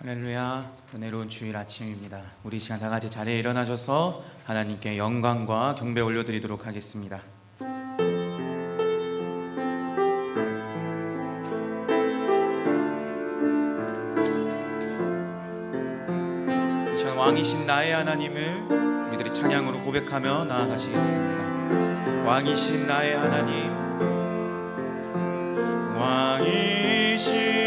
할렐루야. 은혜로운 주일 아침입니다. 우리 시간 다 같이 자리에 일어나셔서 하나님께 영광과 경배 올려드리도록 하겠습니다. 이 시간 왕이신 나의 하나님을 우리들이 찬양으로 고백하며 나아가시겠습니다. 왕이신 나의 하나님, 왕이신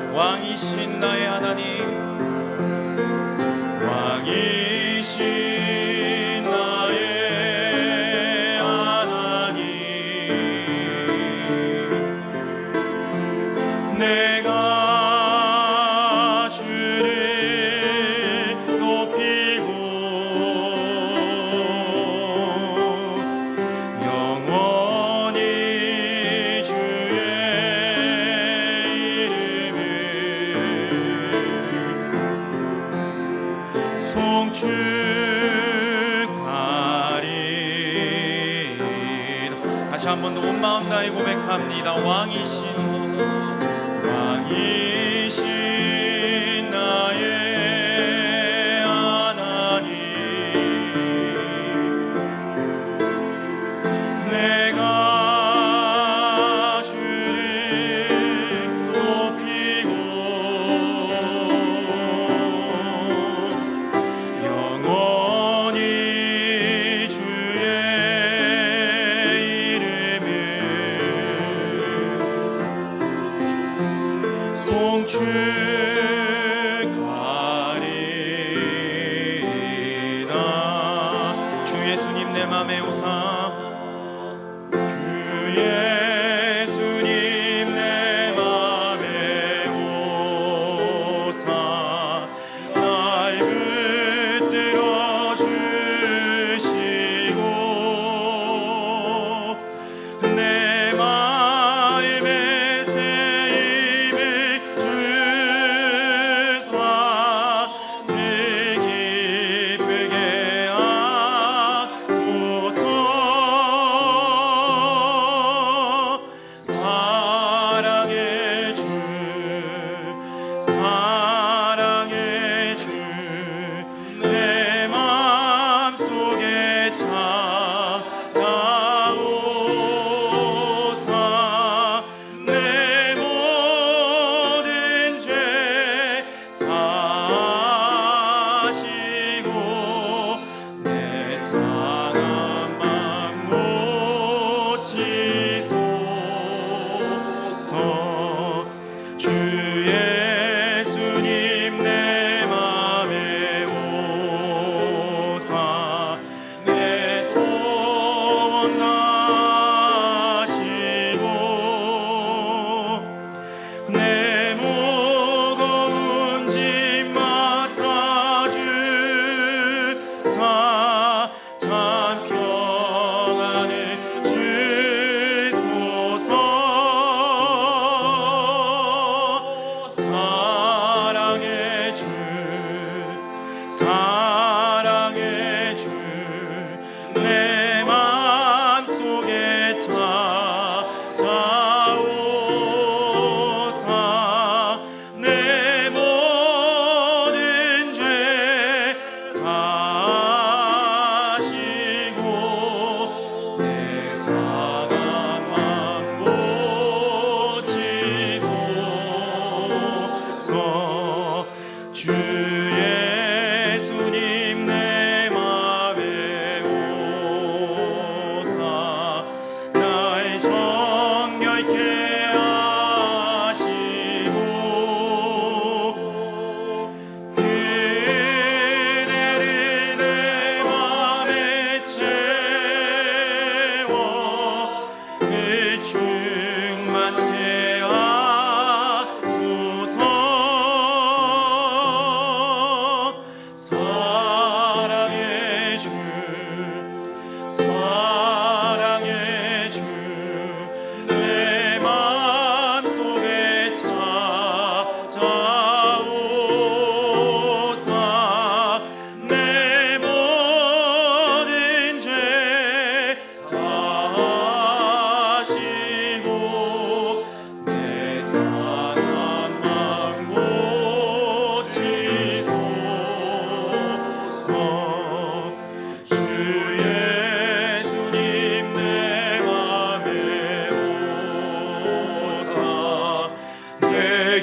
왕이신 나의 하나님, 왕이신 나의 하나님, 내가 주를 높이고 영원히 주의 송축하리이다. 다시 한 번 더 온 마음 다해 고백합니다. 왕이신 나의 하나님, 내가 주를 높이고 영원히 주의 이름을 송축하리이다. 주 예수님 내 맘에 오사, 주 예수님 내 맘에 오사, 날 붙들어 주시고 내 마음에 새 힘을 주사 늘 기쁘게 하소서. 사랑의 주, 사랑의 주, 내 마음속에 찾아오사 내 모든 죄 사시고 내 상한 맘 고치소서. 주 예수님 내 맘에 오사 내 소원 다하시고 내 무거운 짐 맡아주사 참 평안을 주소서.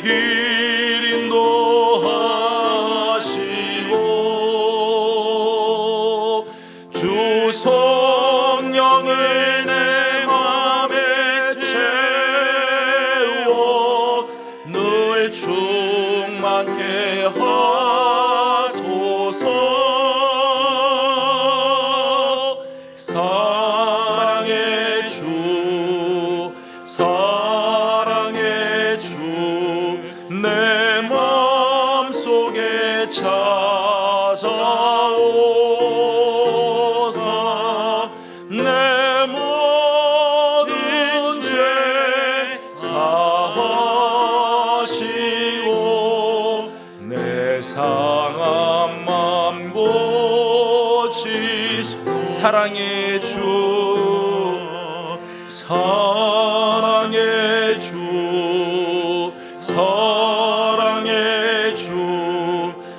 길 인도하시고 주 성령을 내 맘에 채워 늘 충만케 하소서. 사랑의 주 사랑의 주 내 맘속에 찾아오사 내 모든 죄 사하시고 내 상한 맘 고치소서. 사랑의 주 사랑의 주 사랑의 주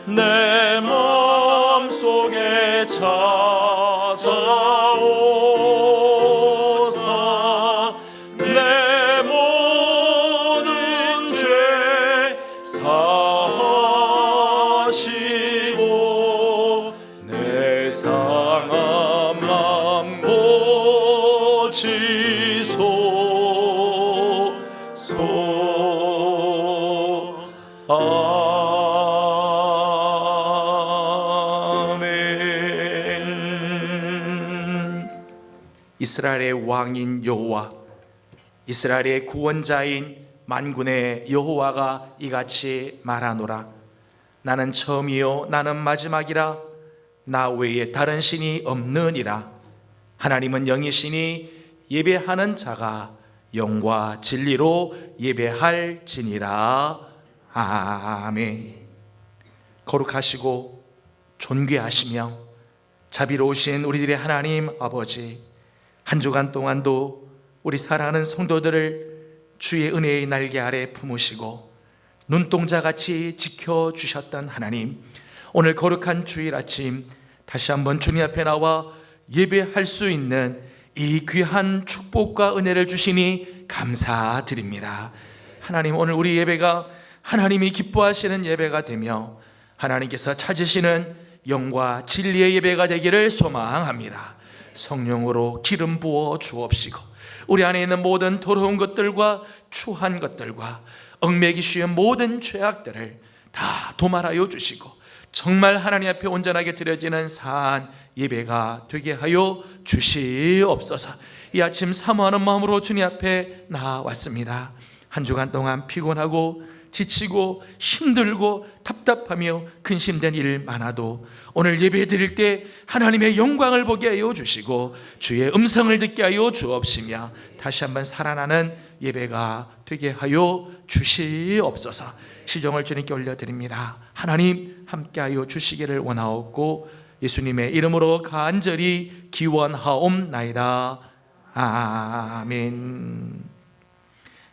내 맘속에 찾아오사 내 모든 죄 사하시고 내 상한 맘 고치소서. 아멘. 이스라엘의 왕인 여호와, 이스라엘의 구원자인 만군의 여호와가 이같이 말하노라. 나는 처음이요 나는 마지막이라. 나 외에 다른 신이 없느니라. 하나님은 영이시니 예배하는 자가 영과 진리로 예배할지니라. 아멘. 거룩하시고 존귀하시며 자비로우신 우리들의 하나님 아버지, 한 주간 동안도 우리 사랑하는 성도들을 주의 은혜의 날개 아래 품으시고 눈동자같이 지켜주셨던 하나님, 오늘 거룩한 주일 아침 다시 한번 주님 앞에 나와 예배할 수 있는 이 귀한 축복과 은혜를 주시니 감사드립니다. 하나님, 오늘 우리 예배가 하나님이 기뻐하시는 예배가 되며 하나님께서 찾으시는 영과 진리의 예배가 되기를 소망합니다. 성령으로 기름 부어 주옵시고 우리 안에 있는 모든 더러운 것들과 추한 것들과 얽매기 쉬운 모든 죄악들을 다 도말하여 주시고 정말 하나님 앞에 온전하게 드려지는 사한 예배가 되게 하여 주시옵소서. 이 아침 사모하는 마음으로 주님 앞에 나왔습니다. 한 주간 동안 피곤하고 지치고 힘들고 답답하며 근심된 일 많아도 오늘 예배 드릴 때 하나님의 영광을 보게 하여 주시고 주의 음성을 듣게 하여 주옵시며 다시 한번 살아나는 예배가 되게 하여 주시옵소서. 시종을 주님께 올려드립니다. 하나님 함께하여 주시기를 원하옵고 예수님의 이름으로 간절히 기원하옵나이다. 아멘.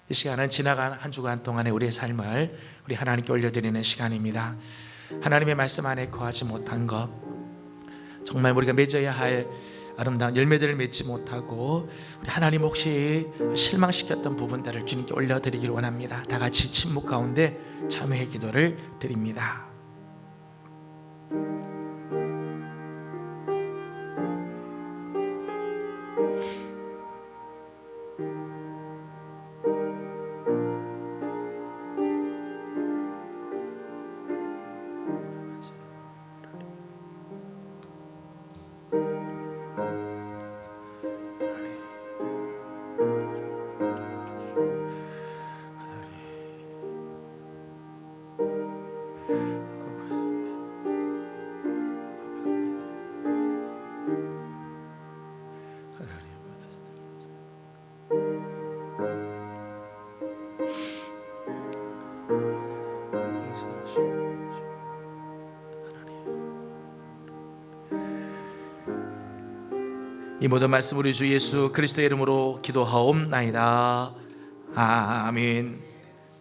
이 시간은 지나간 한 주간 동안의 우리의 삶을 우리 하나님께 올려드리는 시간입니다. 하나님의 말씀 안에 거하지 못한 것, 정말 우리가 맺어야 할 아름다운 열매들을 맺지 못하고 우리 하나님 혹시 실망시켰던 부분들을 주님께 올려드리기를 원합니다. 다 같이 침묵 가운데 참회의 기도를 드립니다. 이 모든 말씀 우리 주 예수 그리스도의 이름으로 기도하옵나이다. 아멘.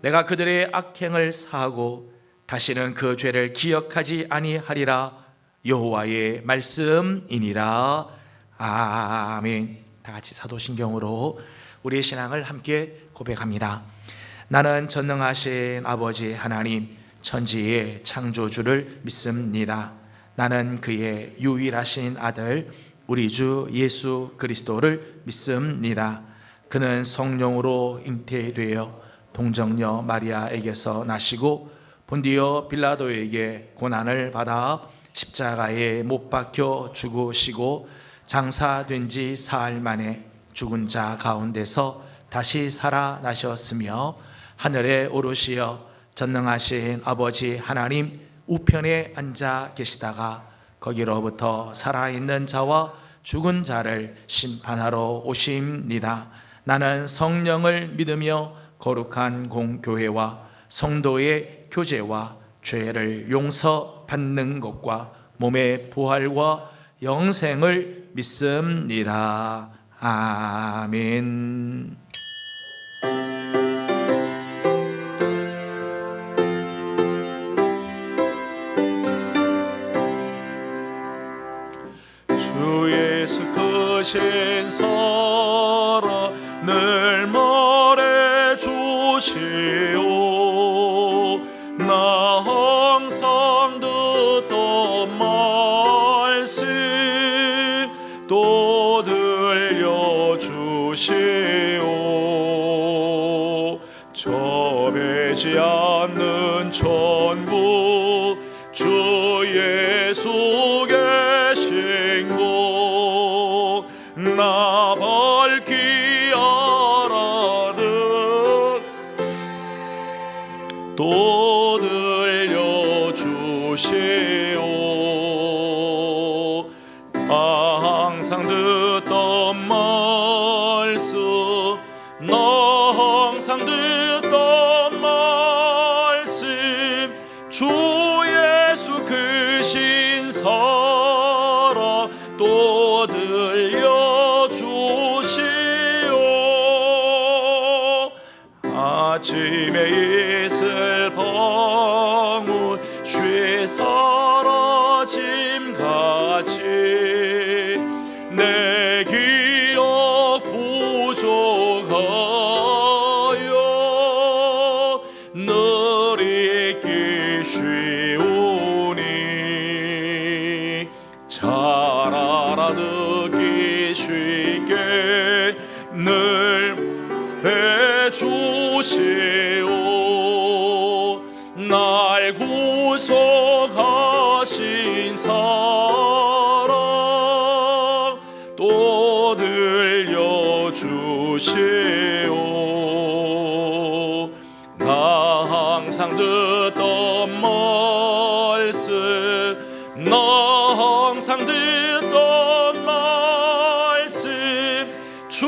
내가 그들의 악행을 사하고 다시는 그 죄를 기억하지 아니하리라. 여호와의 말씀이니라. 아멘. 다 같이 사도신경으로 우리의 신앙을 함께 고백합니다. 나는 전능하신 아버지 하나님 천지의 창조주를 믿습니다. 나는 그의 유일하신 아들 우리 주 예수 그리스도를 믿습니다. 그는 성령으로 잉태되어 동정녀 마리아에게서 나시고 본디오 빌라도에게 고난을 받아 십자가에 못 박혀 죽으시고 장사된 지 사흘 만에 죽은 자 가운데서 다시 살아나셨으며 하늘에 오르시어 전능하신 아버지 하나님 우편에 앉아 계시다가 거기로부터 살아있는 자와 죽은 자를 심판하러 오십니다. 나는 성령을 믿으며 거룩한 공교회와 성도의 교제와 죄를 용서받는 것과 몸의 부활과 영생을 믿습니다. 아멘. 주 예수 크신 사랑을 말해 주시오. 나 항상 듣던 말씀 또 들려주시오. 저배지 않는 천국 주 예수 계신 곳 나 밝히 알아는 또 들려주시오. 항상 듣던 말씀 나 항상 듣던 말씀 주 예수 크신 사랑 또 들려주시오. 아침에 이슬 방울 쉬 사라짐 같이 내 기억 부족하여 늘 잊기 쉬우니 잘 알아듣기 쉽게 늘 해주시오. 날 구속하신 사랑 또 들려주시오. 나 항상 듣던 말씀 나 항상 듣던 말씀 주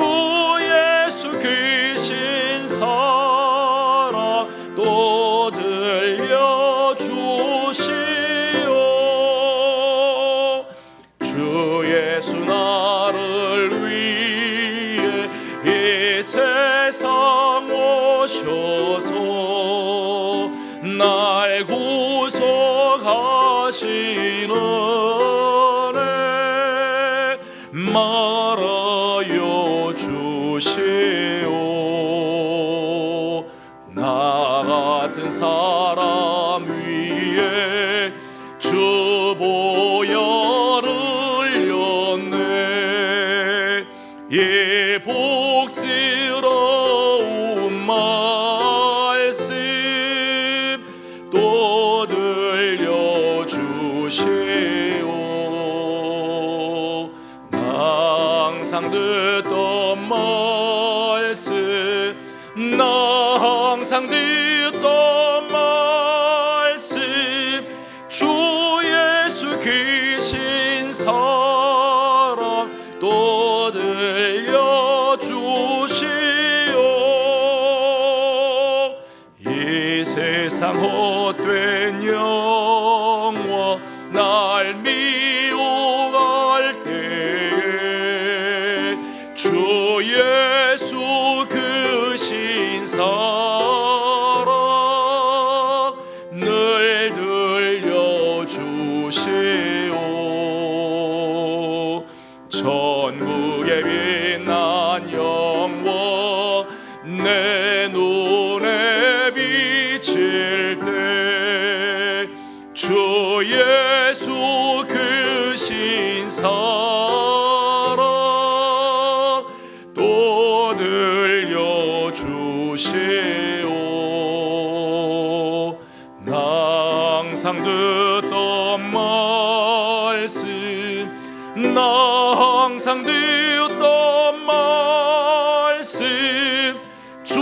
예수 크신 사랑 또 들려주시오. 주 예수 나를 위해 이 세상 오셔서 날 구속하신 은혜 말하여 주시오. 나 같은 사람 위에 주 보혈을 흘렸네. 이 복스러운 말씀 또 들려주시오. 나 항상 듣던 말씀 나 항상 듣던 말씀 주 예수 크신 사랑 또 들려주시오. 이 세상 헛된 영화 날 미워할 때에 주 예수 크신 사랑 늘 들려주시오. 천국의 빛난 영광 내 눈에 예수 그 신사랑 또 들려주시오. 나 항상 듣던 말씀, 나 항상 듣던 말씀, 주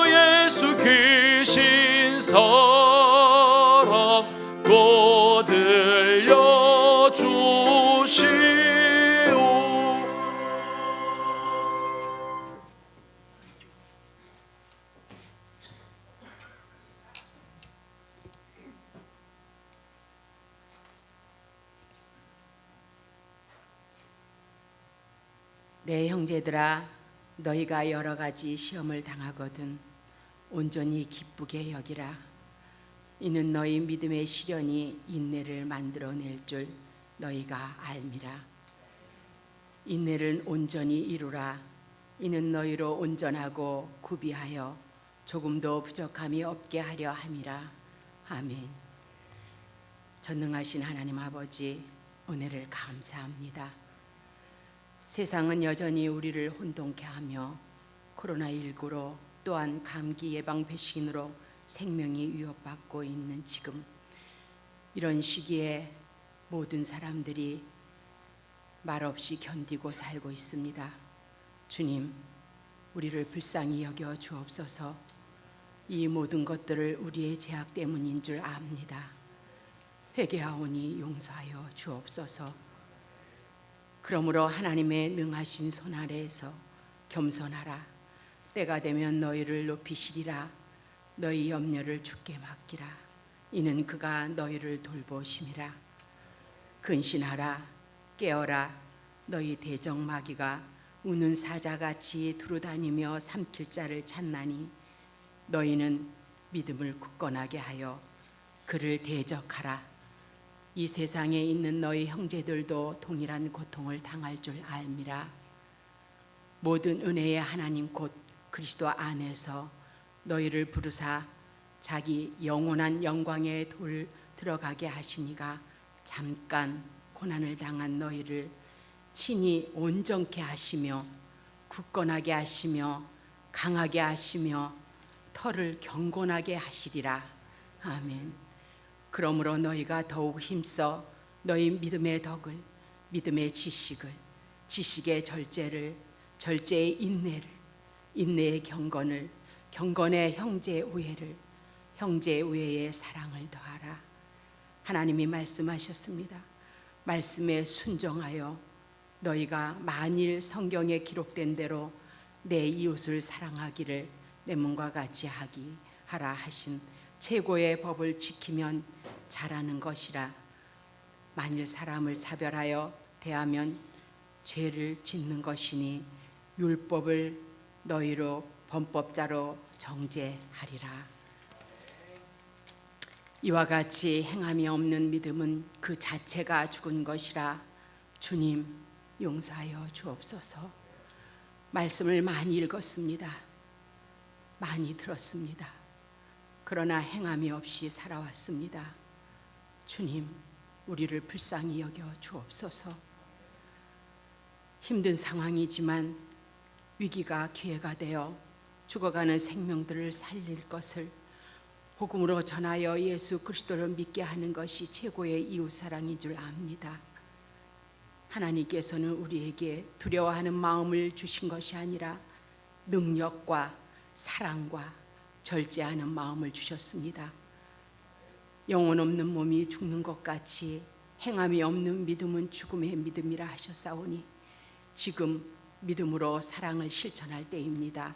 예수 그 신사랑 또 들려주시오. 내 형제들아, 너희가 여러 가지 시험을 당하거든 온전히 기쁘게 여기라. 이는 너희 믿음의 시련이 인내를 만들어낼 줄 너희가 알미라. 인내를 온전히 이루라. 이는 너희로 온전하고 구비하여 조금도 부족함이 없게 하려 함이라. 아멘. 전능하신 하나님 아버지, 은혜를 감사합니다. 세상은 여전히 우리를 혼동케 하며 코로나19로 또한 감기 예방 백신으로 생명이 위협받고 있는 지금, 이런 시기에 모든 사람들이 말없이 견디고 살고 있습니다. 주님, 우리를 불쌍히 여겨 주옵소서. 이 모든 것들을 우리의 죄악 때문인 줄 압니다. 회개하오니 용서하여 주옵소서. 그러므로 하나님의 능하신 손 아래에서 겸손하라. 때가 되면 너희를 높이시리라. 너희 염려를 주께 맡기라. 이는 그가 너희를 돌보심이라. 근신하라. 깨어라. 너희 대적마귀가 우는 사자같이 두루다니며 삼킬 자를 찾나니 너희는 믿음을 굳건하게 하여 그를 대적하라. 이 세상에 있는 너희 형제들도 동일한 고통을 당할 줄 알미라. 모든 은혜의 하나님 곧 그리스도 안에서 너희를 부르사 자기 영원한 영광에 들어가게 하시니가 잠깐 고난을 당한 너희를 친히 온전케 하시며 굳건하게 하시며 강하게 하시며 털을 경건하게 하시리라. 아멘. 그러므로 너희가 더욱 힘써 너희 믿음의 덕을, 믿음의 지식을, 지식의 절제를, 절제의 인내를, 인내의 경건을, 경건의 형제의 우애를, 형제의 우애의 사랑을 더하라. 하나님이 말씀하셨습니다. 말씀에 순종하여 너희가 만일 성경에 기록된 대로 내 이웃을 사랑하기를 내 몸과 같이 하라 하신 최고의 법을 지키면 잘하는 것이라. 만일 사람을 차별하여 대하면 죄를 짓는 것이니 율법을 너희로 범법자로 정죄하리라. 이와 같이 행함이 없는 믿음은 그 자체가 죽은 것이라. 주님, 용서하여 주옵소서. 말씀을 많이 읽었습니다. 많이 들었습니다. 그러나 행함이 없이 살아왔습니다. 주님, 우리를 불쌍히 여겨 주옵소서. 힘든 상황이지만 위기가 기회가 되어 죽어가는 생명들을 살릴 것을 복음으로 전하여 예수 그리스도를 믿게 하는 것이 최고의 이웃사랑인 줄 압니다. 하나님께서는 우리에게 두려워하는 마음을 주신 것이 아니라 능력과 사랑과 절제하는 마음을 주셨습니다. 영혼 없는 몸이 죽는 것 같이 행함이 없는 믿음은 죽음의 믿음이라 하셨사오니 지금 믿음으로 사랑을 실천할 때입니다.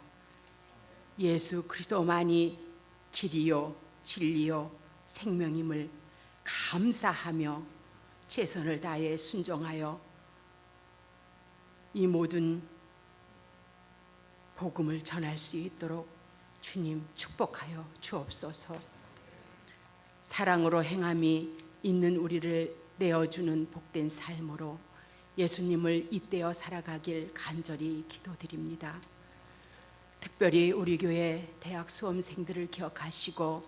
예수 그리스도만이 길이요 진리요 생명임을 감사하며 최선을 다해 순종하여 이 모든 복음을 전할 수 있도록 주님 축복하여 주옵소서. 사랑으로 행함이 있는 우리를 내어주는 복된 삶으로 예수님을 잇대어 살아가길 간절히 기도드립니다. 특별히 우리 교회 대학 수험생들을 기억하시고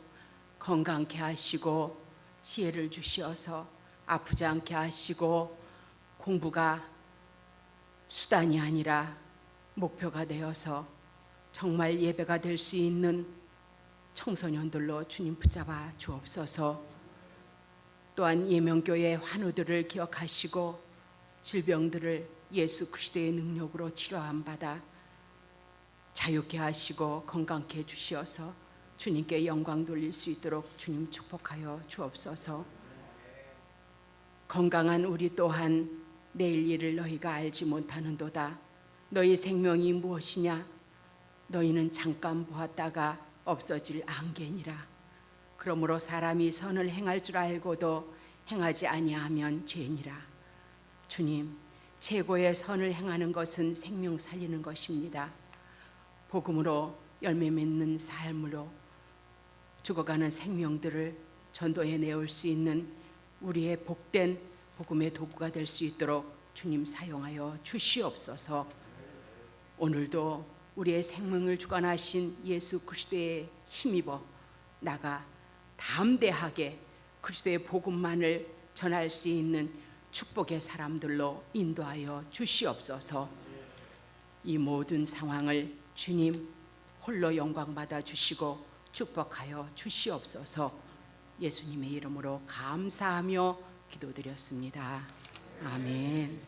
건강케 하시고 지혜를 주시어서 아프지 않게 하시고 공부가 수단이 아니라 목표가 되어서 정말 예배가 될 수 있는 청소년들로 주님 붙잡아 주옵소서. 또한 예명교회 환우들을 기억하시고 질병들을 예수 그리스도의 능력으로 치료함 받아 자유케 하시고 건강케 해주시어서 주님께 영광 돌릴 수 있도록 주님 축복하여 주옵소서. 건강한 우리 또한 내일 일을 너희가 알지 못하는도다. 너희 생명이 무엇이냐? 너희는 잠깐 보았다가 없어질 안개니라. 그러므로 사람이 선을 행할 줄 알고도 행하지 아니하면 죄니라. 주님, 최고의 선을 행하는 것은 생명 살리는 것입니다. 복음으로 열매 맺는 삶으로 죽어가는 생명들을 전도해 내올 수 있는 우리의 복된 복음의 도구가 될 수 있도록 주님 사용하여 주시옵소서. 오늘도 우리의 생명을 주관하신 예수 그리스도의 힘입어 나가 담대하게 그리스도의 복음만을 전할 수 있는 축복의 사람들로 인도하여 주시옵소서. 이 모든 상황을 주님 홀로 영광 받아 주시고 축복하여 주시옵소서. 예수님의 이름으로 감사하며 기도드렸습니다. 아멘.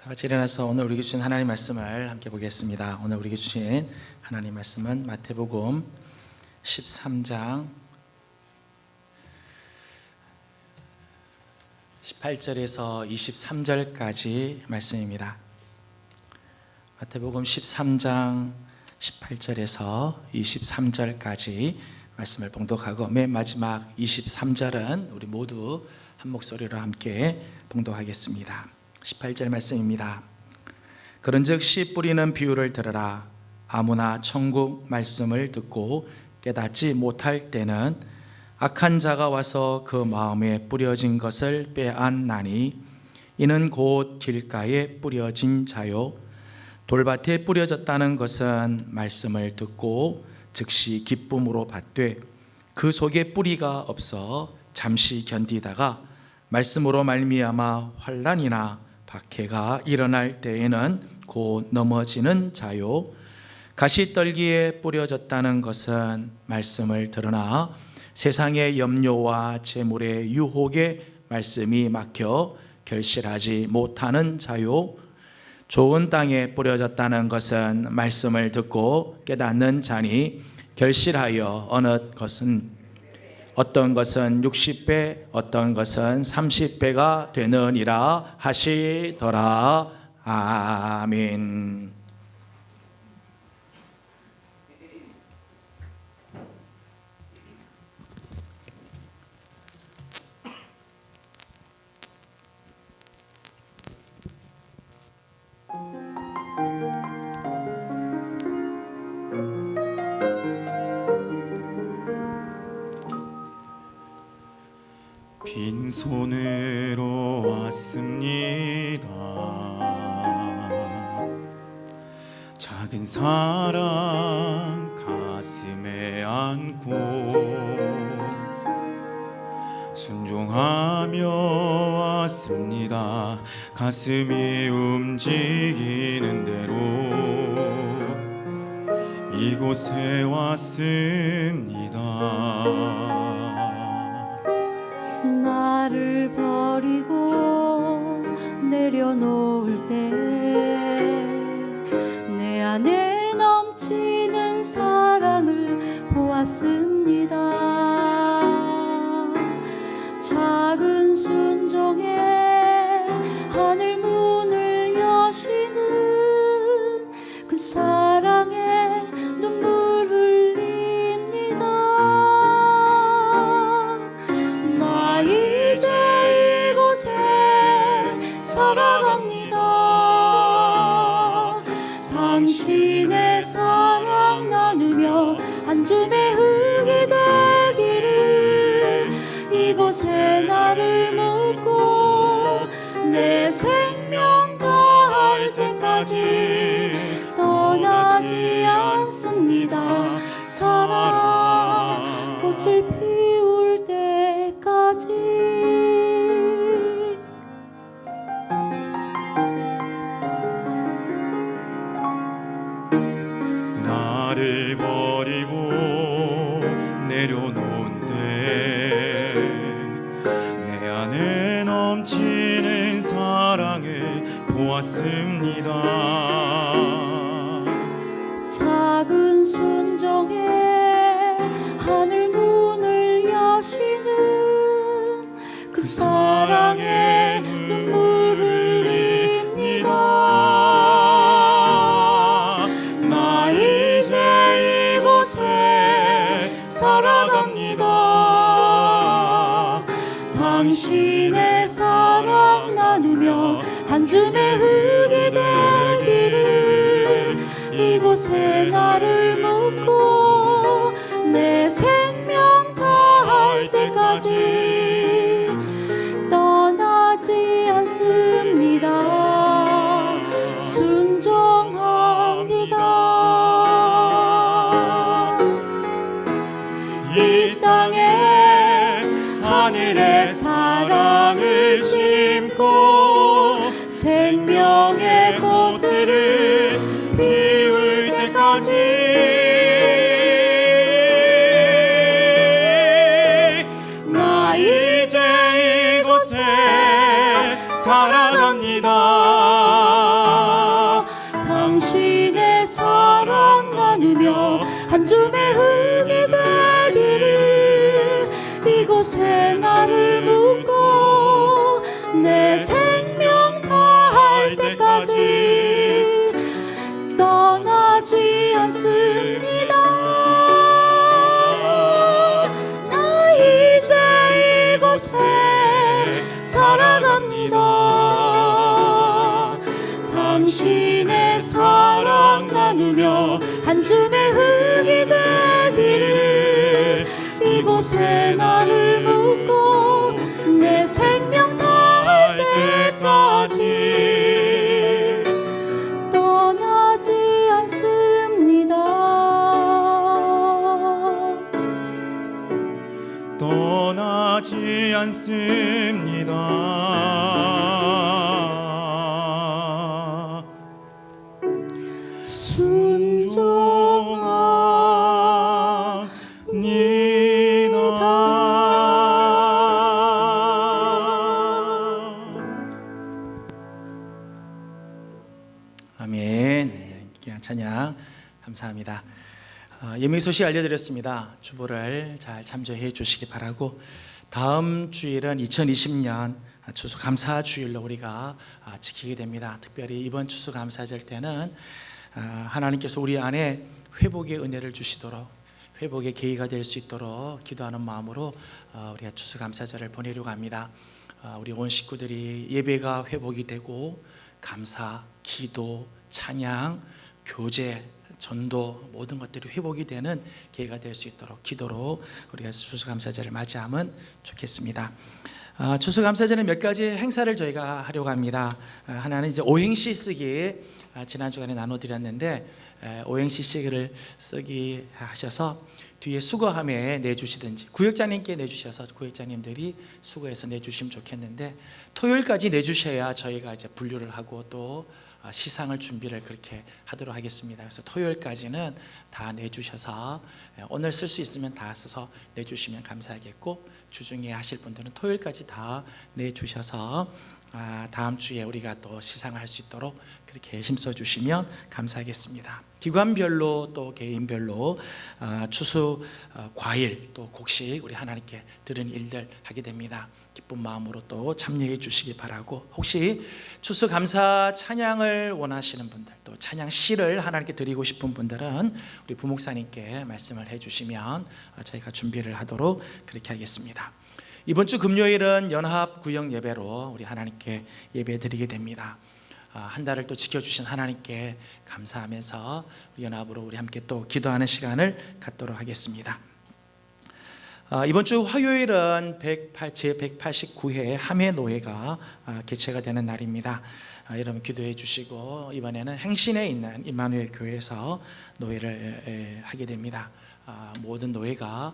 다 같이 일어나서 오늘 우리에게 주신 하나님 말씀을 함께 보겠습니다. 오늘 우리에게 주신 하나님 말씀은 마태복음 13장 18절에서 23절까지 말씀입니다. 마태복음 13장 18절에서 23절까지 말씀을 봉독하고 맨 마지막 23절은 우리 모두 한 목소리로 함께 봉독하겠습니다. 18절 말씀입니다. 그런즉 씨 뿌리는 비유를 들으라. 아무나 천국 말씀을 듣고 깨닫지 못할 때는 악한 자가 와서 그 마음에 뿌려진 것을 빼앗나니 이는 곧 길가에 뿌려진 자요 돌밭에 뿌려졌다는 것은 말씀을 듣고 즉시 기쁨으로 받되 그 속에 뿌리가 없어 잠시 견디다가 말씀으로 말미암아 환난이나 박해가 일어날 때에는 곧 넘어지는 자요 가시떨기에 뿌려졌다는 것은 말씀을 들으나 세상의 염려와 재물의 유혹에 말씀이 막혀 결실하지 못하는 자요, 좋은 땅에 뿌려졌다는 것은 말씀을 듣고 깨닫는 자니 결실하여 어떤 것은 60배, 어떤 것은 30배가 되느니라 하시더라. 아멘. 빈손으로 왔습니다. 작은 사랑 가슴에 안고 순종하며 왔습니다. 가슴이 움직이는 대로 이곳에 왔습니다. 나를 버리고 내려놓을 때 내 안에 넘치는 사랑을 보았습니다. 작은 순종에 하늘 문을 여시는 그 사랑에 눈물 흘립니다. 나 이제 이곳에 살아갑니다. 당신의 사랑 나누며 한 줌의 흙이 되기를 이곳에 나를 묻고 내 생명 다할 때까지 떠나지 않습니다. 사랑 꽃을 피울 때까지. 나를 버리고 내려놓은 때 내 안에 넘치는 사랑을 보았습니다. 작은 순종에 하늘 문을 여시는 그 사랑에 눈물 흘립니다. 나 이제 이곳에 살아갑니다. 당신의 사랑 나누며 한 줌의 흙이 되기를 이곳에 나를 묻고 내 생명 다할 때까지 떠나지 않습니다. 순종합니다. 이 땅에 하늘의 사랑을 심고 생명의 꽃들을 피울 때까지 나 이제 이곳에 살아갑니다. 당신의 사랑 나누며 한 줌의 흙이 되기를 이곳에 나를 묻고 내 생명 다할 때까지 떠나지 않습니다. 나 이제 이곳에 살아갑니다. 당신의 사랑 나누며 한 줌의 흙이 되기를 이곳에 나를 묻고 내 생명 다할 때까지 떠나지 않습니다. 떠나지 않습니다. 순종합니다. 찬양 감사합니다. 예미 소식 알려드렸습니다. 주보를 잘 참조해 주시기 바라고, 다음 주일은 2020년 추수감사주일로 우리가 지키게 됩니다. 특별히 이번 추수감사절 때는 하나님께서 우리 안에 회복의 은혜를 주시도록, 회복의 계기가 될 수 있도록 기도하는 마음으로 우리가 추수감사절을 보내려고 합니다. 우리 온 식구들이 예배가 회복이 되고 감사, 기도, 찬양, 교제, 전도 모든 것들이 회복이 되는 계기가 될 수 있도록 기도로 우리가 추수감사절을 맞이하면 좋겠습니다. 추수감사절에 몇 가지 행사를 저희가 하려고 합니다. 하나는 이제 오행시 쓰기, 지난 주간에 나눠드렸는데 오행시 쓰기를 쓰기 하셔서 뒤에 수거함에 내주시든지 구역자님께 내주셔서 구역자님들이 수거해서 내주시면 좋겠는데, 토요일까지 내주셔야 저희가 이제 분류를 하고 또 시상을 준비를 그렇게 하도록 하겠습니다. 그래서 토요일까지는 다 내주셔서 오늘 쓸 수 있으면 다 써서 내주시면 감사하겠고, 주중에 하실 분들은 토요일까지 다 내주셔서 다음 주에 우리가 또 시상을 할 수 있도록 그렇게 힘써 주시면 감사하겠습니다. 기관별로 또 개인별로 추수 과일 또 곡식 우리 하나님께 드리는 일들 하게 됩니다. 기쁜 마음으로 또 참여해 주시기 바라고, 혹시 추수감사 찬양을 원하시는 분들, 또 찬양 시를 하나님께 드리고 싶은 분들은 우리 부목사님께 말씀을 해주시면 저희가 준비를 하도록 그렇게 하겠습니다. 이번 주 금요일은 연합 구역 예배로 우리 하나님께 예배 드리게 됩니다. 한 달을 또 지켜주신 하나님께 감사하면서 우리 연합으로 우리 함께 또 기도하는 시간을 갖도록 하겠습니다. 이번 주 화요일은 제189회 함해노회가 개최가 되는 날입니다. 여러분 기도해 주시고, 이번에는 행신에 있는 임마누엘 교회에서 노회를 하게 됩니다. 모든 노회가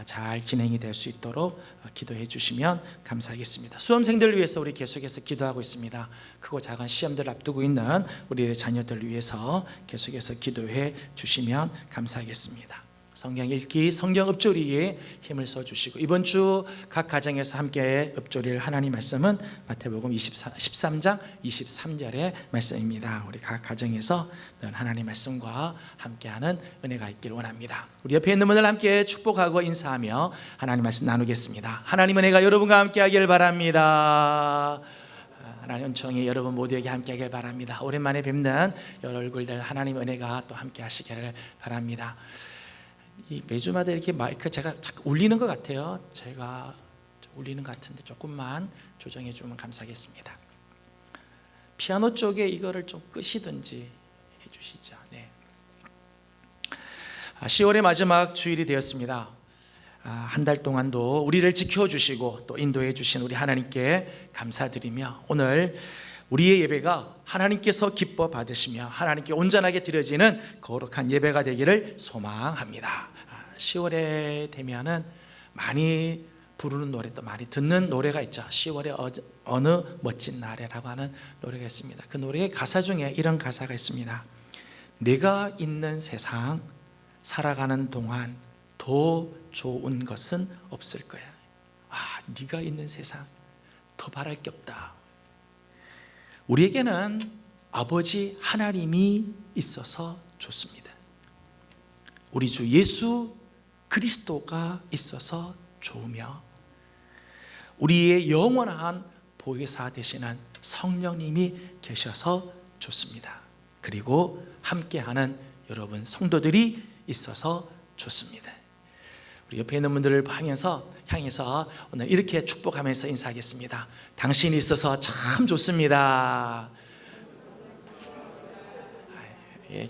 잘 진행이 될 수 있도록 기도해 주시면 감사하겠습니다. 수험생들을 위해서 우리 계속해서 기도하고 있습니다. 크고 작은 시험들을 앞두고 있는 우리 자녀들을 위해서 계속해서 기도해 주시면 감사하겠습니다. 성경 읽기, 성경 읊조리에 힘을 써주시고, 이번 주 각 가정에서 함께 읊조릴 하나님 말씀은 마태복음 13장 23절의 말씀입니다. 우리 각 가정에서 하나님 말씀과 함께하는 은혜가 있기를 원합니다. 우리 옆에 있는 분들 함께 축복하고 인사하며 하나님 말씀 나누겠습니다. 하나님 은혜가 여러분과 함께하기를 바랍니다. 하나님 은총이 여러분 모두에게 함께하길 바랍니다. 오랜만에 뵙는 여러 얼굴들 하나님 은혜가 또 함께하시기를 바랍니다. 이 매주마다 이렇게 마이크 제가 자꾸 울리는 것 같아요. 제가 울리는 것 같은데 조금만 조정해 주면 감사하겠습니다. 피아노 쪽에 이거를 좀 끄시든지 해주시죠. 네. 10월의 마지막 주일이 되었습니다. 한 달 동안도 우리를 지켜주시고 또 인도해 주신 우리 하나님께 감사드리며, 오늘 우리의 예배가 하나님께서 기뻐 받으시며 하나님께 온전하게 드려지는 거룩한 예배가 되기를 소망합니다. 10월에 되면은 많이 부르는 노래, 또 많이 듣는 노래가 있죠. 10월에 어느 멋진 날에라고 하는 노래가 있습니다. 그 노래의 가사 중에 이런 가사가 있습니다. 내가 있는 세상 살아가는 동안 더 좋은 것은 없을 거야. 네가 있는 세상 더 바랄 게 없다. 우리에게는 아버지 하나님이 있어서 좋습니다. 우리 주 예수 그리스도가 있어서 좋으며, 우리의 영원한 보혜사 되시는 성령님이 계셔서 좋습니다. 그리고 함께하는 여러분 성도들이 있어서 좋습니다. 우리 옆에 있는 분들을 향해서 오늘 이렇게 축복하면서 인사하겠습니다. 당신이 있어서 참 좋습니다.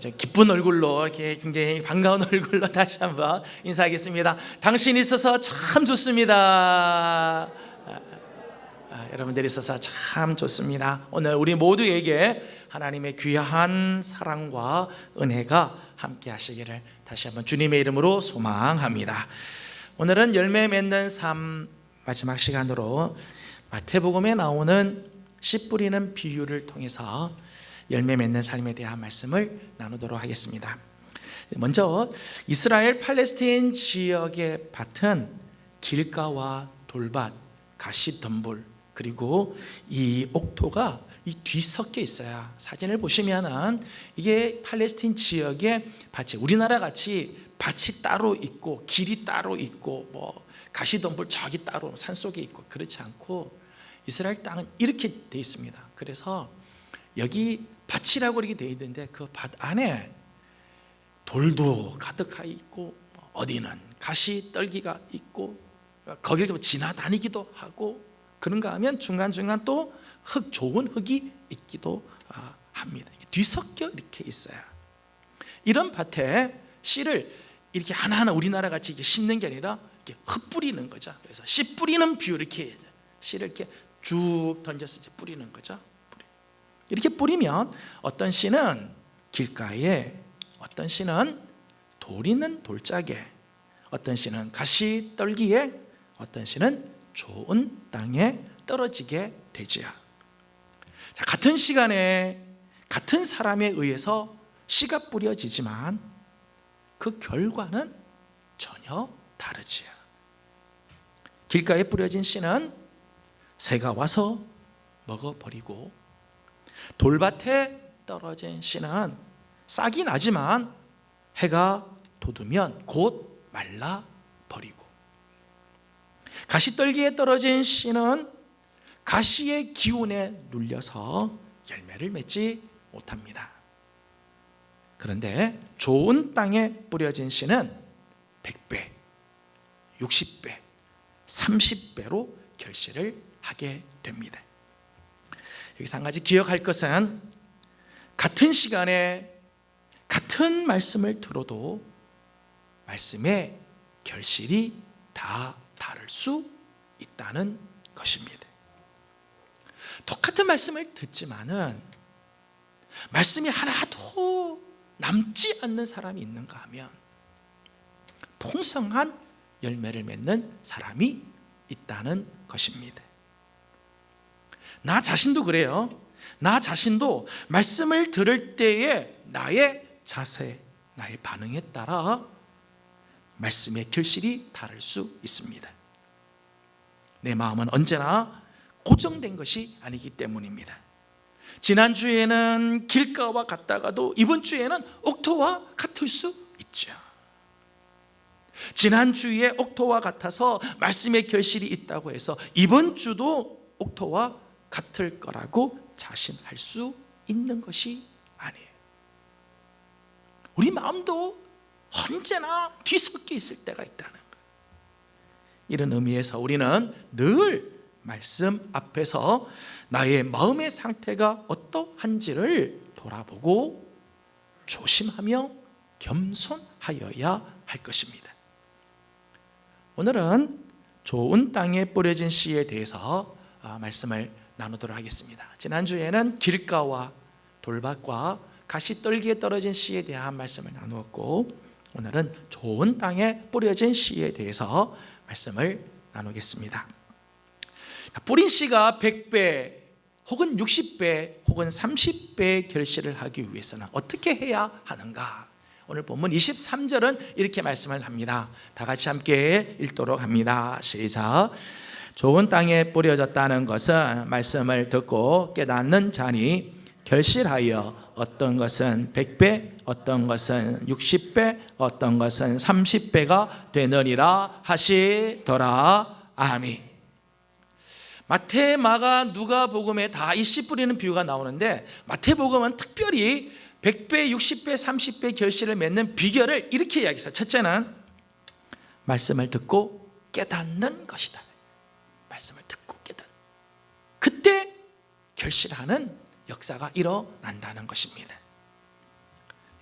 저 기쁜 얼굴로, 이렇게 굉장히 반가운 얼굴로 다시 한번 인사하겠습니다. 당신이 있어서 참 좋습니다. 여러분들이 있어서 참 좋습니다. 오늘 우리 모두에게 하나님의 귀한 사랑과 은혜가 함께 하시기를 다시 한번 주님의 이름으로 소망합니다. 오늘은 열매 맺는 삶 마지막 시간으로 마태복음에 나오는 씨 뿌리는 비유를 통해서 열매 맺는 삶에 대한 말씀을 나누도록 하겠습니다. 먼저 이스라엘 팔레스타인 지역의 밭은 길가와 돌밭, 가시덤불, 그리고 이 옥토가 이 뒤섞여 있어요. 사진을 보시면은 이게 팔레스틴 지역의 밭이 우리나라 같이 밭이 따로 있고 길이 따로 있고 뭐 가시덤불 저기 따로 산속에 있고 그렇지 않고 이스라엘 땅은 이렇게 돼 있습니다. 그래서 여기 밭이라고 이렇게 돼 있는데 그 밭 안에 돌도 가득하게 있고 어디는 가시 떨기가 있고 거기를 지나다니기도 하고 그런가 하면 중간중간 또 흙 좋은 흙이 있기도 합니다. 뒤섞여 이렇게 있어요. 이런 밭에 씨를 이렇게 하나하나 우리나라 같이 이렇게 심는 게 아니라 이렇게 흙 뿌리는 거죠. 그래서 씨 뿌리는 비율 이렇게 씨를 이렇게 쭉 던져서 이제 뿌리는 거죠. 이렇게 뿌리면 어떤 씨는 길가에, 어떤 씨는 돌 있는 돌짝에, 어떤 씨는 가시 떨기에, 어떤 씨는 좋은 땅에 떨어지게 되지요. 자, 같은 시간에 같은 사람에 의해서 씨가 뿌려지지만 그 결과는 전혀 다르지요. 길가에 뿌려진 씨는 새가 와서 먹어버리고 돌밭에 떨어진 씨는 싹이 나지만 해가 돋으면 곧 말라버리고 가시떨기에 떨어진 씨는 가시의 기운에 눌려서 열매를 맺지 못합니다. 그런데 좋은 땅에 뿌려진 씨는 100배, 60배, 30배로 결실을 하게 됩니다. 여기서 한 가지 기억할 것은 같은 시간에 같은 말씀을 들어도 말씀의 결실이 다 다를 수 있다는 것입니다. 똑같은 말씀을 듣지만은 말씀이 하나도 남지 않는 사람이 있는가 하면 풍성한 열매를 맺는 사람이 있다는 것입니다. 나 자신도 그래요. 나 자신도 말씀을 들을 때에 나의 자세, 나의 반응에 따라 말씀의 결실이 다를 수 있습니다. 내 마음은 언제나 고정된 것이 아니기 때문입니다. 지난주에는 길가와 같다가도 이번 주에는 옥토와 같을 수 있죠. 지난주에 옥토와 같아서 말씀의 결실이 있다고 해서 이번 주도 옥토와 같을 거라고 자신할 수 있는 것이 아니에요. 우리 마음도 언제나 뒤섞여 있을 때가 있다는 거예요. 이런 의미에서 우리는 늘 말씀 앞에서 나의 마음의 상태가 어떠한지를 돌아보고 조심하며 겸손하여야 할 것입니다. 오늘은 좋은 땅에 뿌려진 씨에 대해서 말씀을 나누도록 하겠습니다. 지난주에는 길가와 돌밭과 가시떨기에 떨어진 씨에 대한 말씀을 나누었고 오늘은 좋은 땅에 뿌려진 씨에 대해서 말씀을 나누겠습니다. 뿌린 씨가 100배 혹은 60배 혹은 30배의 결실을 하기 위해서는 어떻게 해야 하는가? 오늘 본문 23절은 이렇게 말씀을 합니다. 다 같이 함께 읽도록 합니다. 시작. 좋은 땅에 뿌려졌다는 것은 말씀을 듣고 깨닫는 자니 결실하여 어떤 것은 100배, 어떤 것은 60배, 어떤 것은 30배가 되느니라 하시더라. 아멘. 마태, 마가, 누가복음에 다 이 씨 뿌리는 비유가 나오는데 마태복음은 특별히 100배, 60배, 30배 결실을 맺는 비결을 이렇게 이야기했어요. 첫째는 말씀을 듣고 깨닫는 것이다. 말씀을 듣고 깨닫는. 그때 결실하는 역사가 일어난다는 것입니다.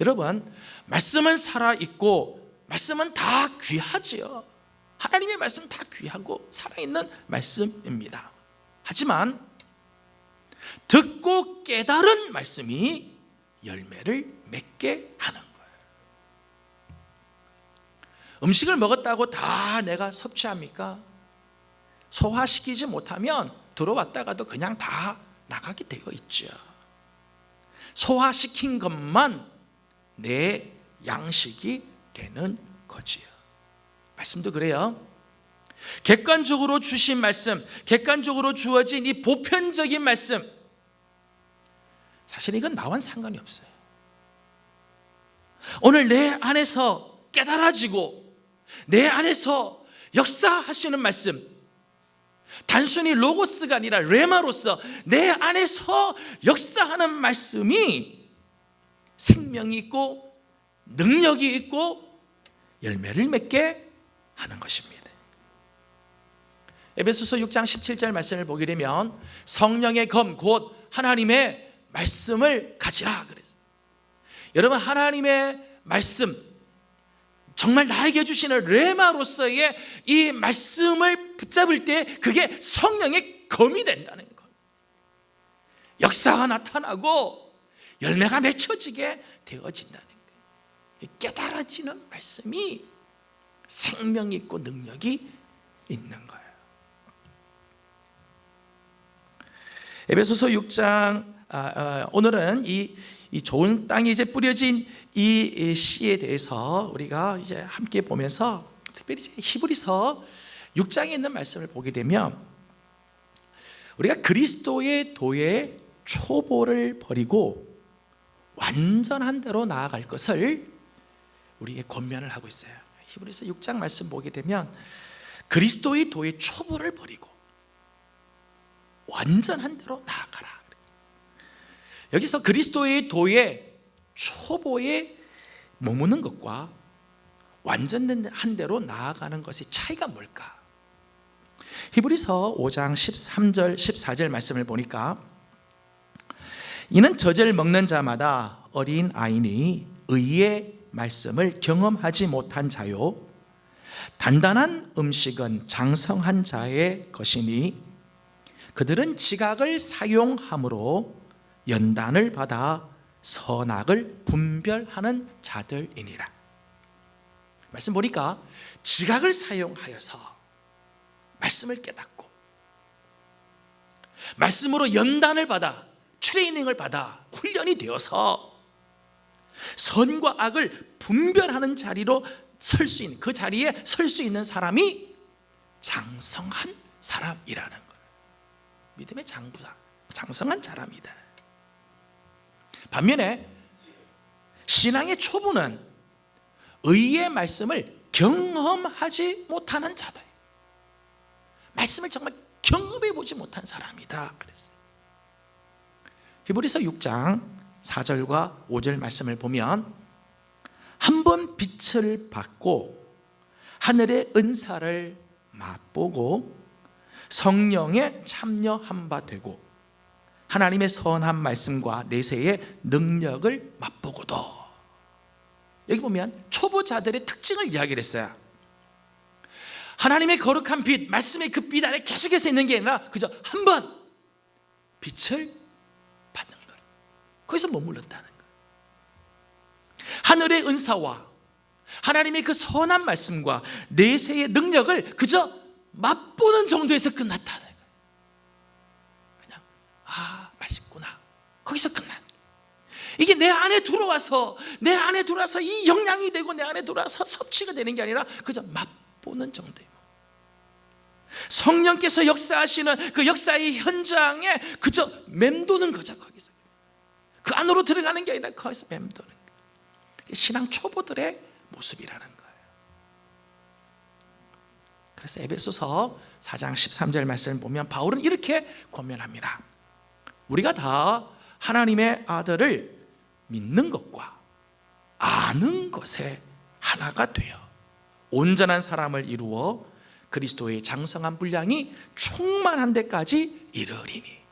여러분, 말씀은 살아있고 말씀은 다 귀하지요. 하나님의 말씀 다 귀하고 살아있는 말씀입니다. 하지만 듣고 깨달은 말씀이 열매를 맺게 하는 거예요. 음식을 먹었다고 다 내가 섭취합니까? 소화시키지 못하면 들어왔다가도 그냥 다 나가게 되어 있죠. 소화시킨 것만 내 양식이 되는 거지요. 말씀도 그래요. 객관적으로 주신 말씀, 객관적으로 주어진 이 보편적인 말씀, 사실 이건 나와는 상관이 없어요. 오늘 내 안에서 깨달아지고 내 안에서 역사하시는 말씀, 단순히 로고스가 아니라 레마로서 내 안에서 역사하는 말씀이 생명이 있고 능력이 있고 열매를 맺게 하는 것입니다. 에베소서 6장 17절 말씀을 보게 되면 성령의 검 곧 하나님의 말씀을 가지라 그랬어요. 여러분, 하나님의 말씀, 정말 나에게 주시는 레마로서의 이 말씀을 붙잡을 때 그게 성령의 검이 된다는 것. 역사가 나타나고 열매가 맺혀지게 되어진다는 거예요. 깨달아지는 말씀이 생명이 있고 능력이 있는 거예요. 에베소서 6장, 오늘은 이 좋은 땅에 이제 뿌려진 이 시에 대해서 우리가 이제 함께 보면서, 특별히 히브리서 6장에 있는 말씀을 보게 되면 우리가 그리스도의 도의 초보를 버리고 완전한 대로 나아갈 것을 우리에게 권면을 하고 있어요. 히브리서 6장 말씀 보게 되면 그리스도의 도의 초보를 버리고 완전한 대로 나아가라. 여기서 그리스도의 도의 초보에 머무는 것과 완전한 대로 나아가는 것의 차이가 뭘까? 히브리서 5장 13절 14절 말씀을 보니까 이는 젖을 먹는 자마다 어린 아이니 의의 말씀을 경험하지 못한 자요 단단한 음식은 장성한 자의 것이니 그들은 지각을 사용함으로 연단을 받아 선악을 분별하는 자들이니라. 말씀 보니까 지각을 사용하여서 말씀을 깨닫고 말씀으로 연단을 받아 트레이닝을 받아 훈련이 되어서 선과 악을 분별하는 자리로 설 수 있는, 그 자리에 설 수 있는 사람이 장성한 사람이라는 거예요. 믿음의 장부사, 장성한 사람이다. 반면에 신앙의 초보는 의의 말씀을 경험하지 못하는 자다. 말씀을 정말 경험해 보지 못한 사람이다 그랬어요. 히브리서 6장 4절과 5절 말씀을 보면 한번 빛을 받고 하늘의 은사를 맛보고 성령에 참여한 바 되고 하나님의 선한 말씀과 내세의 능력을 맛보고도, 여기 보면 초보자들의 특징을 이야기를 했어요. 하나님의 거룩한 빛, 말씀의 그 빛 안에 계속해서 있는 게 아니라 그저 한 번 빛을 받는 것, 거기서 머물렀다는 것. 하늘의 은사와 하나님의 그 선한 말씀과 내세의 능력을 그저 맛보는 정도에서 끝났다는 거예요. 그냥 맛있구나, 거기서 끝난. 이게 내 안에 들어와서 이 영향이 되고 내 안에 들어와서 섭취가 되는 게 아니라 그저 맛보는 정도예요. 성령께서 역사하시는 그 역사의 현장에 그저 맴도는 거죠. 거기서 그 안으로 들어가는 게 아니라 거기서 맴도는 거예요. 신앙 초보들의 모습이라는 거예요. 그래서 에베소서 4장 13절 말씀을 보면 바울은 이렇게 권면합니다. 우리가 다 하나님의 아들을 믿는 것과 아는 것에 하나가 되어 온전한 사람을 이루어 그리스도의 장성한 분량이 충만한 데까지 이르리니.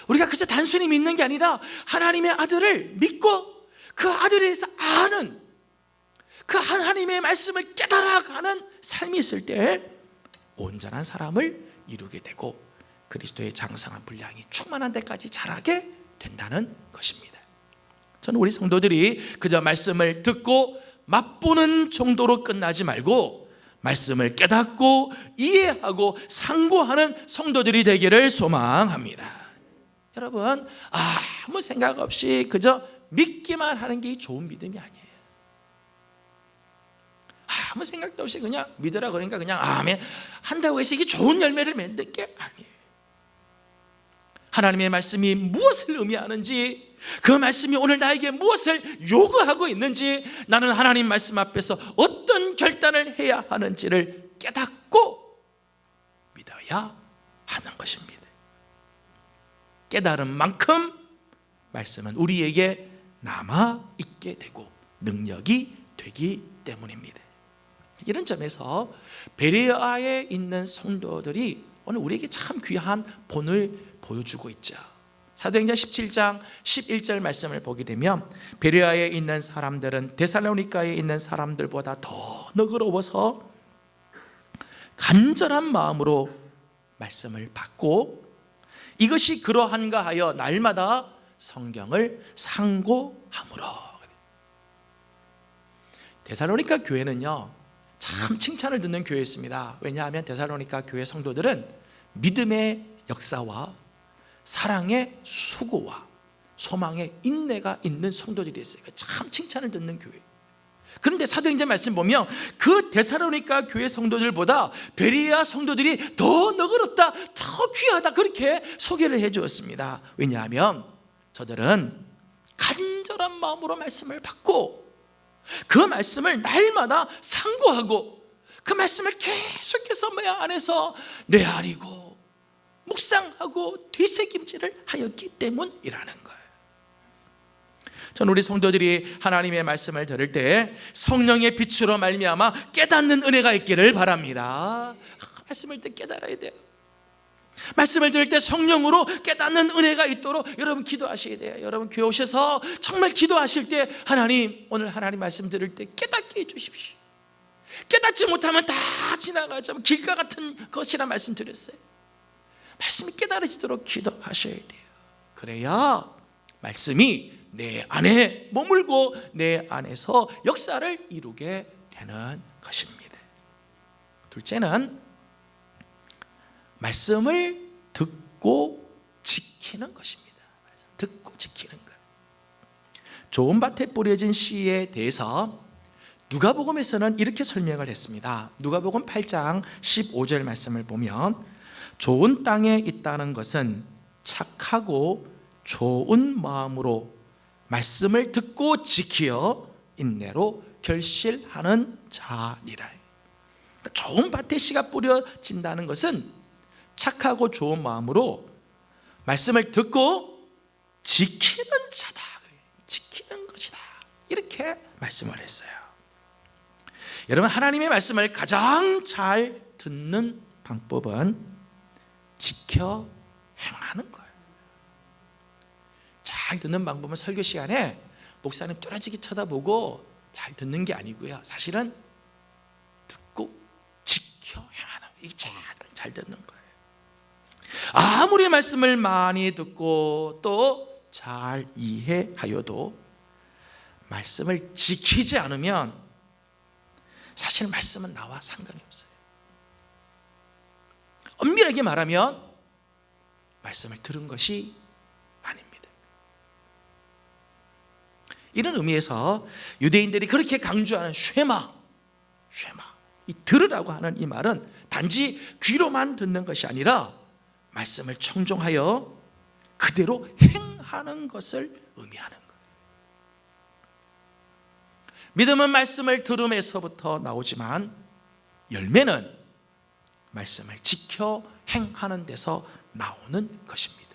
우리가 그저 단순히 믿는 게 아니라 하나님의 아들을 믿고 그 아들에 대해서 아는, 그 하나님의 말씀을 깨달아가는 삶이 있을 때 온전한 사람을 이루게 되고 그리스도의 장성한 분량이 충만한 데까지 자라게 된다는 것입니다. 저는 우리 성도들이 그저 말씀을 듣고 맛보는 정도로 끝나지 말고 말씀을 깨닫고 이해하고 상고하는 성도들이 되기를 소망합니다. 여러분, 아무 생각 없이 그저 믿기만 하는 게 좋은 믿음이 아니에요. 아무 생각도 없이 그냥 믿으라 그러니까 그냥 아멘 한다고 해서 이게 좋은 열매를 맺는 게 아니에요. 하나님의 말씀이 무엇을 의미하는지, 그 말씀이 오늘 나에게 무엇을 요구하고 있는지, 나는 하나님 말씀 앞에서 어떤 결단을 해야 하는지를 깨닫고 믿어야 하는 것입니다. 깨달은 만큼 말씀은 우리에게 남아있게 되고 능력이 되기 때문입니다. 이런 점에서 베레아에 있는 성도들이 오늘 우리에게 참 귀한 본을 보여주고 있죠. 사도행전 17장 11절 말씀을 보게 되면 베레아에 있는 사람들은 데살로니가에 있는 사람들보다 더 너그러워서 간절한 마음으로 말씀을 받고 이것이 그러한가 하여 날마다 성경을 상고함으로. 데살로니가 교회는요 참 칭찬을 듣는 교회였습니다. 왜냐하면 데살로니가 교회 성도들은 믿음의 역사와 사랑의 수고와 소망의 인내가 있는 성도들이었어요. 참 칭찬을 듣는 교회. 그런데 사도행전 말씀 보면 그 데살로니가 교회 성도들보다 베레아 성도들이 더 너그럽다, 더 귀하다, 그렇게 소개를 해 주었습니다. 왜냐하면 저들은 간절한 마음으로 말씀을 받고 그 말씀을 날마다 상고하고 그 말씀을 계속해서 내 안에서 내아리고 묵상하고 되새김질을 하였기 때문이라는 거예요. 저는 우리 성도들이 하나님의 말씀을 들을 때 성령의 빛으로 말미암아 깨닫는 은혜가 있기를 바랍니다. 말씀을 때 깨달아야 돼요. 말씀을 들을 때 성령으로 깨닫는 은혜가 있도록 여러분 기도하셔야 돼요. 여러분 교회 오셔서 정말 기도하실 때 하나님, 오늘 하나님 말씀 들을 때 깨닫게 해주십시오. 깨닫지 못하면 다 지나가죠. 길가 같은 것이라 말씀드렸어요. 말씀이 깨달아지도록 기도하셔야 돼요. 그래야 말씀이 내 안에 머물고 내 안에서 역사를 이루게 되는 것입니다. 둘째는 말씀을 듣고 지키는 것입니다. 듣고 지키는 것. 좋은 밭에 뿌려진 씨에 대해서 누가복음에서는 이렇게 설명을 했습니다. 누가복음 8장 15절 말씀을 보면 좋은 땅에 있다는 것은 착하고 좋은 마음으로 말씀을 듣고 지키어 인내로 결실하는 자니라. 좋은 밭에 씨가 뿌려진다는 것은 착하고 좋은 마음으로 말씀을 듣고 지키는 자다, 지키는 것이다, 이렇게 말씀을 했어요. 여러분, 하나님의 말씀을 가장 잘 듣는 방법은 지켜 행하는 거예요. 잘 듣는 방법은 설교 시간에 목사님 뚫어지게 쳐다보고 잘 듣는 게 아니고요, 사실은 듣고 지켜 행하는, 이게 잘 듣는 거예요. 아무리 말씀을 많이 듣고 또 잘 이해하여도 말씀을 지키지 않으면 사실 말씀은 나와 상관이 없어요. 엄밀하게 말하면 말씀을 들은 것이 아닙니다. 이런 의미에서 유대인들이 그렇게 강조하는 쉐마, 이 들으라고 하는 이 말은 단지 귀로만 듣는 것이 아니라 말씀을 청종하여 그대로 행하는 것을 의미하는 거예요. 믿음은 말씀을 들음에서부터 나오지만 열매는 말씀을 지켜 행하는 데서 나오는 것입니다.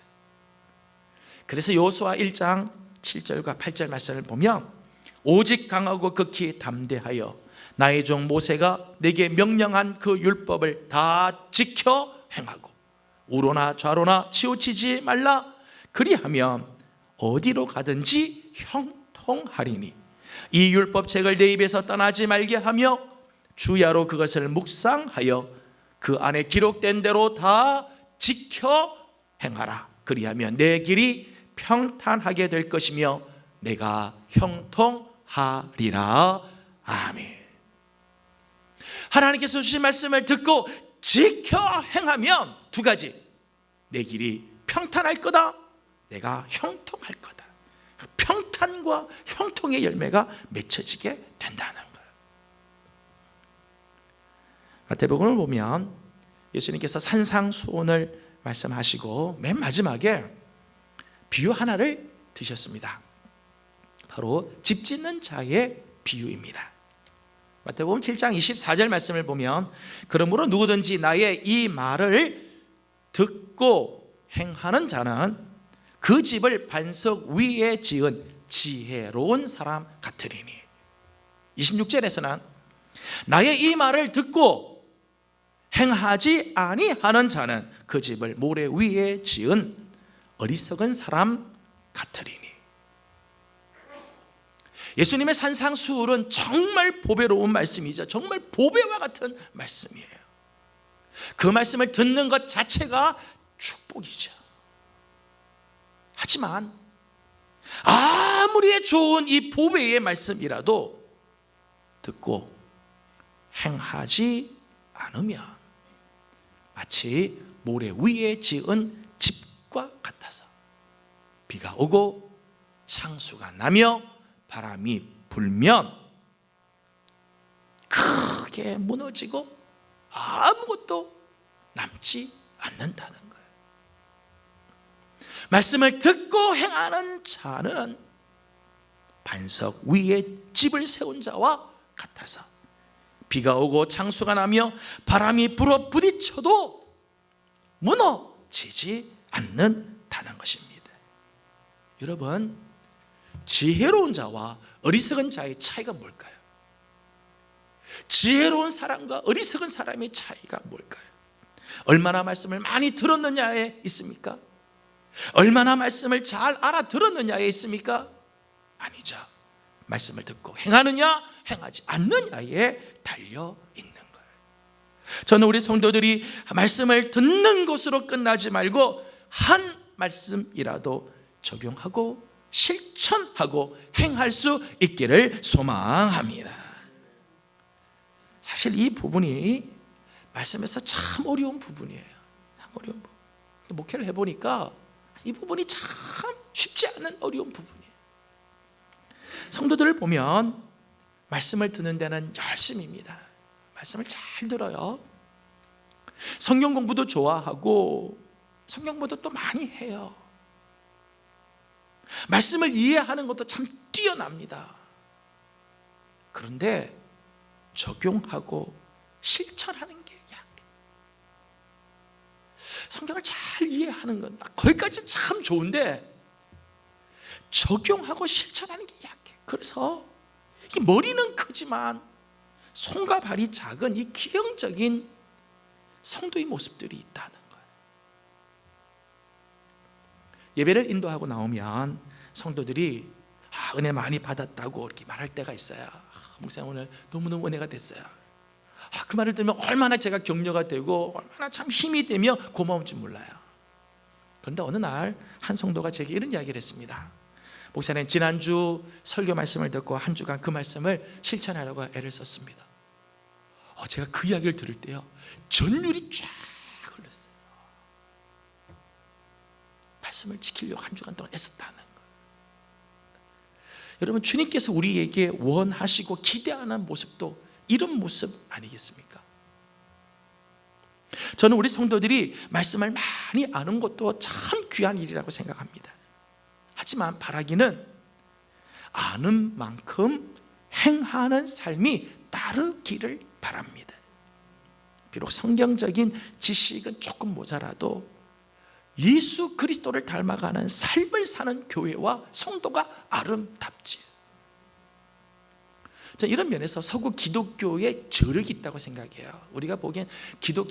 그래서 여호수아 1장 7절과 8절 말씀을 보면 오직 강하고 극히 담대하여 나의 종 모세가 내게 명령한 그 율법을 다 지켜 행하고 우로나 좌로나 치우치지 말라. 그리하면 어디로 가든지 형통하리니 이 율법책을 내 입에서 떠나지 말게 하며 주야로 그것을 묵상하여 그 안에 기록된 대로 다 지켜 행하라. 그리하면 내 길이 평탄하게 될 것이며 내가 형통하리라. 아멘. 하나님께서 주신 말씀을 듣고 지켜 행하면 두 가지, 내 길이 평탄할 거다, 내가 형통할 거다. 평탄과 형통의 열매가 맺혀지게 된다는 거예요. 마태복음을 보면 예수님께서 산상수훈을 말씀하시고 맨 마지막에 비유 하나를 드셨습니다. 바로 집 짓는 자의 비유입니다. 마태복음 7장 24절 말씀을 보면 그러므로 누구든지 나의 이 말을 듣고 행하는 자는 그 집을 반석 위에 지은 지혜로운 사람 같으리니. 26절에서는 나의 이 말을 듣고 행하지 아니하는 자는 그 집을 모래 위에 지은 어리석은 사람 같으리니. 예수님의 산상수훈은 정말 보배로운 말씀이죠. 정말 보배와 같은 말씀이에요. 그 말씀을 듣는 것 자체가 축복이죠. 하지만 아무리 좋은 이 보배의 말씀이라도 듣고 행하지 않으면 마치 모래 위에 지은 집과 같아서 비가 오고 창수가 나며 바람이 불면 크게 무너지고 아무것도 남지 않는다는 거예요. 말씀을 듣고 행하는 자는 반석 위에 집을 세운 자와 같아서 비가 오고 창수가 나며 바람이 불어 부딪혀도 무너지지 않는다는 것입니다. 여러분, 지혜로운 자와 어리석은 자의 차이가 뭘까요? 지혜로운 사람과 어리석은 사람의 차이가 뭘까요? 얼마나 말씀을 많이 들었느냐에 있습니까? 얼마나 말씀을 잘 알아들었느냐에 있습니까? 아니죠. 말씀을 듣고 행하느냐 행하지 않느냐에 달려 있는 거예요. 저는 우리 성도들이 말씀을 듣는 것으로 끝나지 말고 한 말씀이라도 적용하고 실천하고 행할 수 있기를 소망합니다. 사실 이 부분이 말씀에서 참 어려운 부분이에요. 참 어려운 부분. 목회를 해보니까 이 부분이 참 쉽지 않은 어려운 부분이에요. 성도들을 보면 말씀을 듣는 데는 열심입니다. 말씀을 잘 들어요. 성경 공부도 좋아하고 성경 공부도 또 많이 해요. 말씀을 이해하는 것도 참 뛰어납니다. 그런데 적용하고 실천하는 게 약해요. 성경을 잘 이해하는 건 거기까지 참 좋은데 적용하고 실천하는 게 약해요. 그래서 이 머리는 크지만 손과 발이 작은 이 기형적인 성도의 모습들이 있다는 거예요. 예배를 인도하고 나오면 성도들이 은혜 많이 받았다고 이렇게 말할 때가 있어요. 목사님 오늘 너무너무 은혜가 됐어요. 그 말을 들으면 얼마나 제가 격려가 되고 얼마나 참 힘이 되며 고마운 줄 몰라요. 그런데 어느 날 한 성도가 제게 이런 이야기를 했습니다. 목사님, 지난주 설교 말씀을 듣고 한 주간 그 말씀을 실천하려고 애를 썼습니다. 제가 그 이야기를 들을 때요, 전율이 쫙 흘렀어요. 말씀을 지키려고 한 주간 동안 애썼다는 거예요. 여러분, 주님께서 우리에게 원하시고 기대하는 모습도 이런 모습 아니겠습니까? 저는 우리 성도들이 말씀을 많이 아는 것도 참 귀한 일이라고 생각합니다. 하지만 바라기는 아는 만큼 행하는 삶이 따르기를 바랍니다. 비록 성경적인 지식은 조금 모자라도 예수 그리스도를 닮아가는 삶을 사는 교회와 성도가 아름답지. 저는 이런 면에서 서구 기독교에 저력이 있다고 생각해요. 우리가 보기엔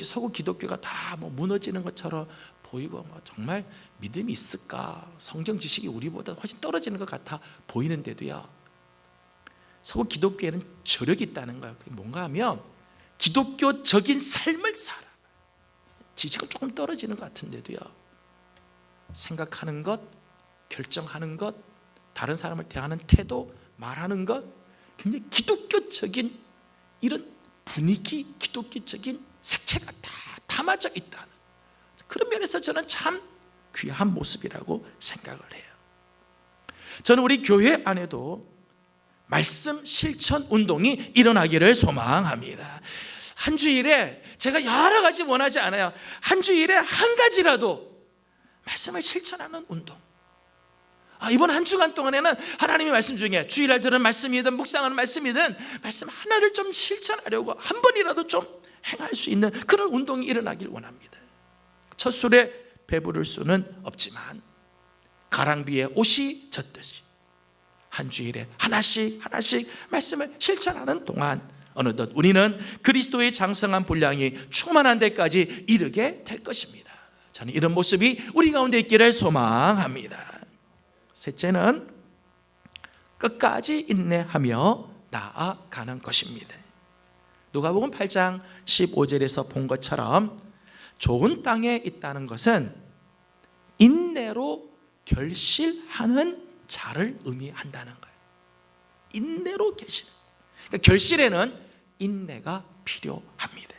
서구 기독교가 다 무너지는 것처럼 보이고 정말 믿음이 있을까? 성경 지식이 우리보다 훨씬 떨어지는 것 같아 보이는데도요, 서구 기독교에는 저력이 있다는 거예요. 그게 뭔가 하면 기독교적인 삶을 살아. 지식은 조금 떨어지는 것 같은데도요, 생각하는 것, 결정하는 것, 다른 사람을 대하는 태도, 말하는 것, 굉장히 기독교적인 이런 분위기, 기독교적인 색채가 다 담아져 있다는, 그런 면에서 저는 참 귀한 모습이라고 생각을 해요. 저는 우리 교회 안에도 말씀 실천 운동이 일어나기를 소망합니다. 한 주일에 제가 여러 가지 원하지 않아요. 한 주일에 한 가지라도 말씀을 실천하는 운동. 이번 한 주간 동안에는 하나님의 말씀 중에 주일날 들은 말씀이든 묵상하는 말씀이든 말씀 하나를 좀 실천하려고 한 번이라도 좀 행할 수 있는 그런 운동이 일어나길 원합니다. 첫 술에 배부를 수는 없지만 가랑비에 옷이 젖듯이 한 주일에 하나씩 말씀을 실천하는 동안 어느덧 우리는 그리스도의 장성한 분량이 충만한 데까지 이르게 될 것입니다. 저는 이런 모습이 우리 가운데 있기를 소망합니다. 셋째는 끝까지 인내하며 나아가는 것입니다. 누가복음 8장 15절에서 본 것처럼 좋은 땅에 있다는 것은 인내로 결실하는 자를 의미한다는 거예요. 인내로 결실. 그러니까 결실에는 인내가 필요합니다.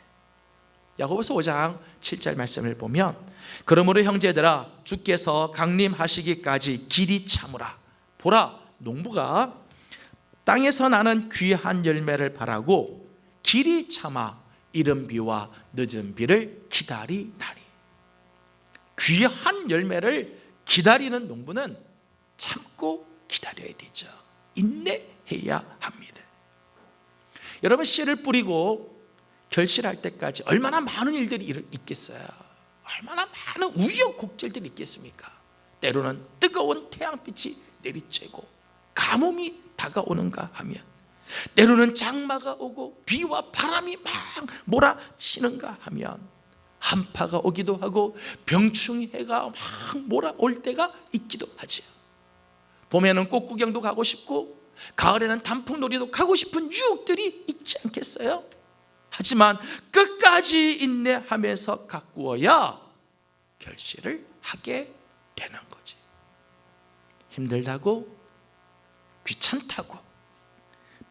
야고보서 5장 7절 말씀을 보면 그러므로 형제들아 주께서 강림하시기까지 길이 참으라. 보라 농부가 땅에서 나는 귀한 열매를 바라고 길이 참아 이른 비와 늦은 비를 기다리나니. 귀한 열매를 기다리는 농부는 참고 기다려야 되죠. 인내해야 합니다. 여러분 씨를 뿌리고 결실할 때까지 얼마나 많은 일들이 있겠어요. 얼마나 많은 우여곡절들이 있겠습니까? 때로는 뜨거운 태양빛이 내리쬐고 가뭄이 다가오는가 하면, 때로는 장마가 오고 비와 바람이 막 몰아치는가 하면, 한파가 오기도 하고 병충해가 막 몰아올 때가 있기도 하지요. 봄에는 꽃 구경도 가고 싶고 가을에는 단풍놀이도 가고 싶은 유혹들이 있지 않겠어요? 하지만 끝까지 인내하면서 가꾸어야 결실을 하게 되는 거지. 힘들다고, 귀찮다고,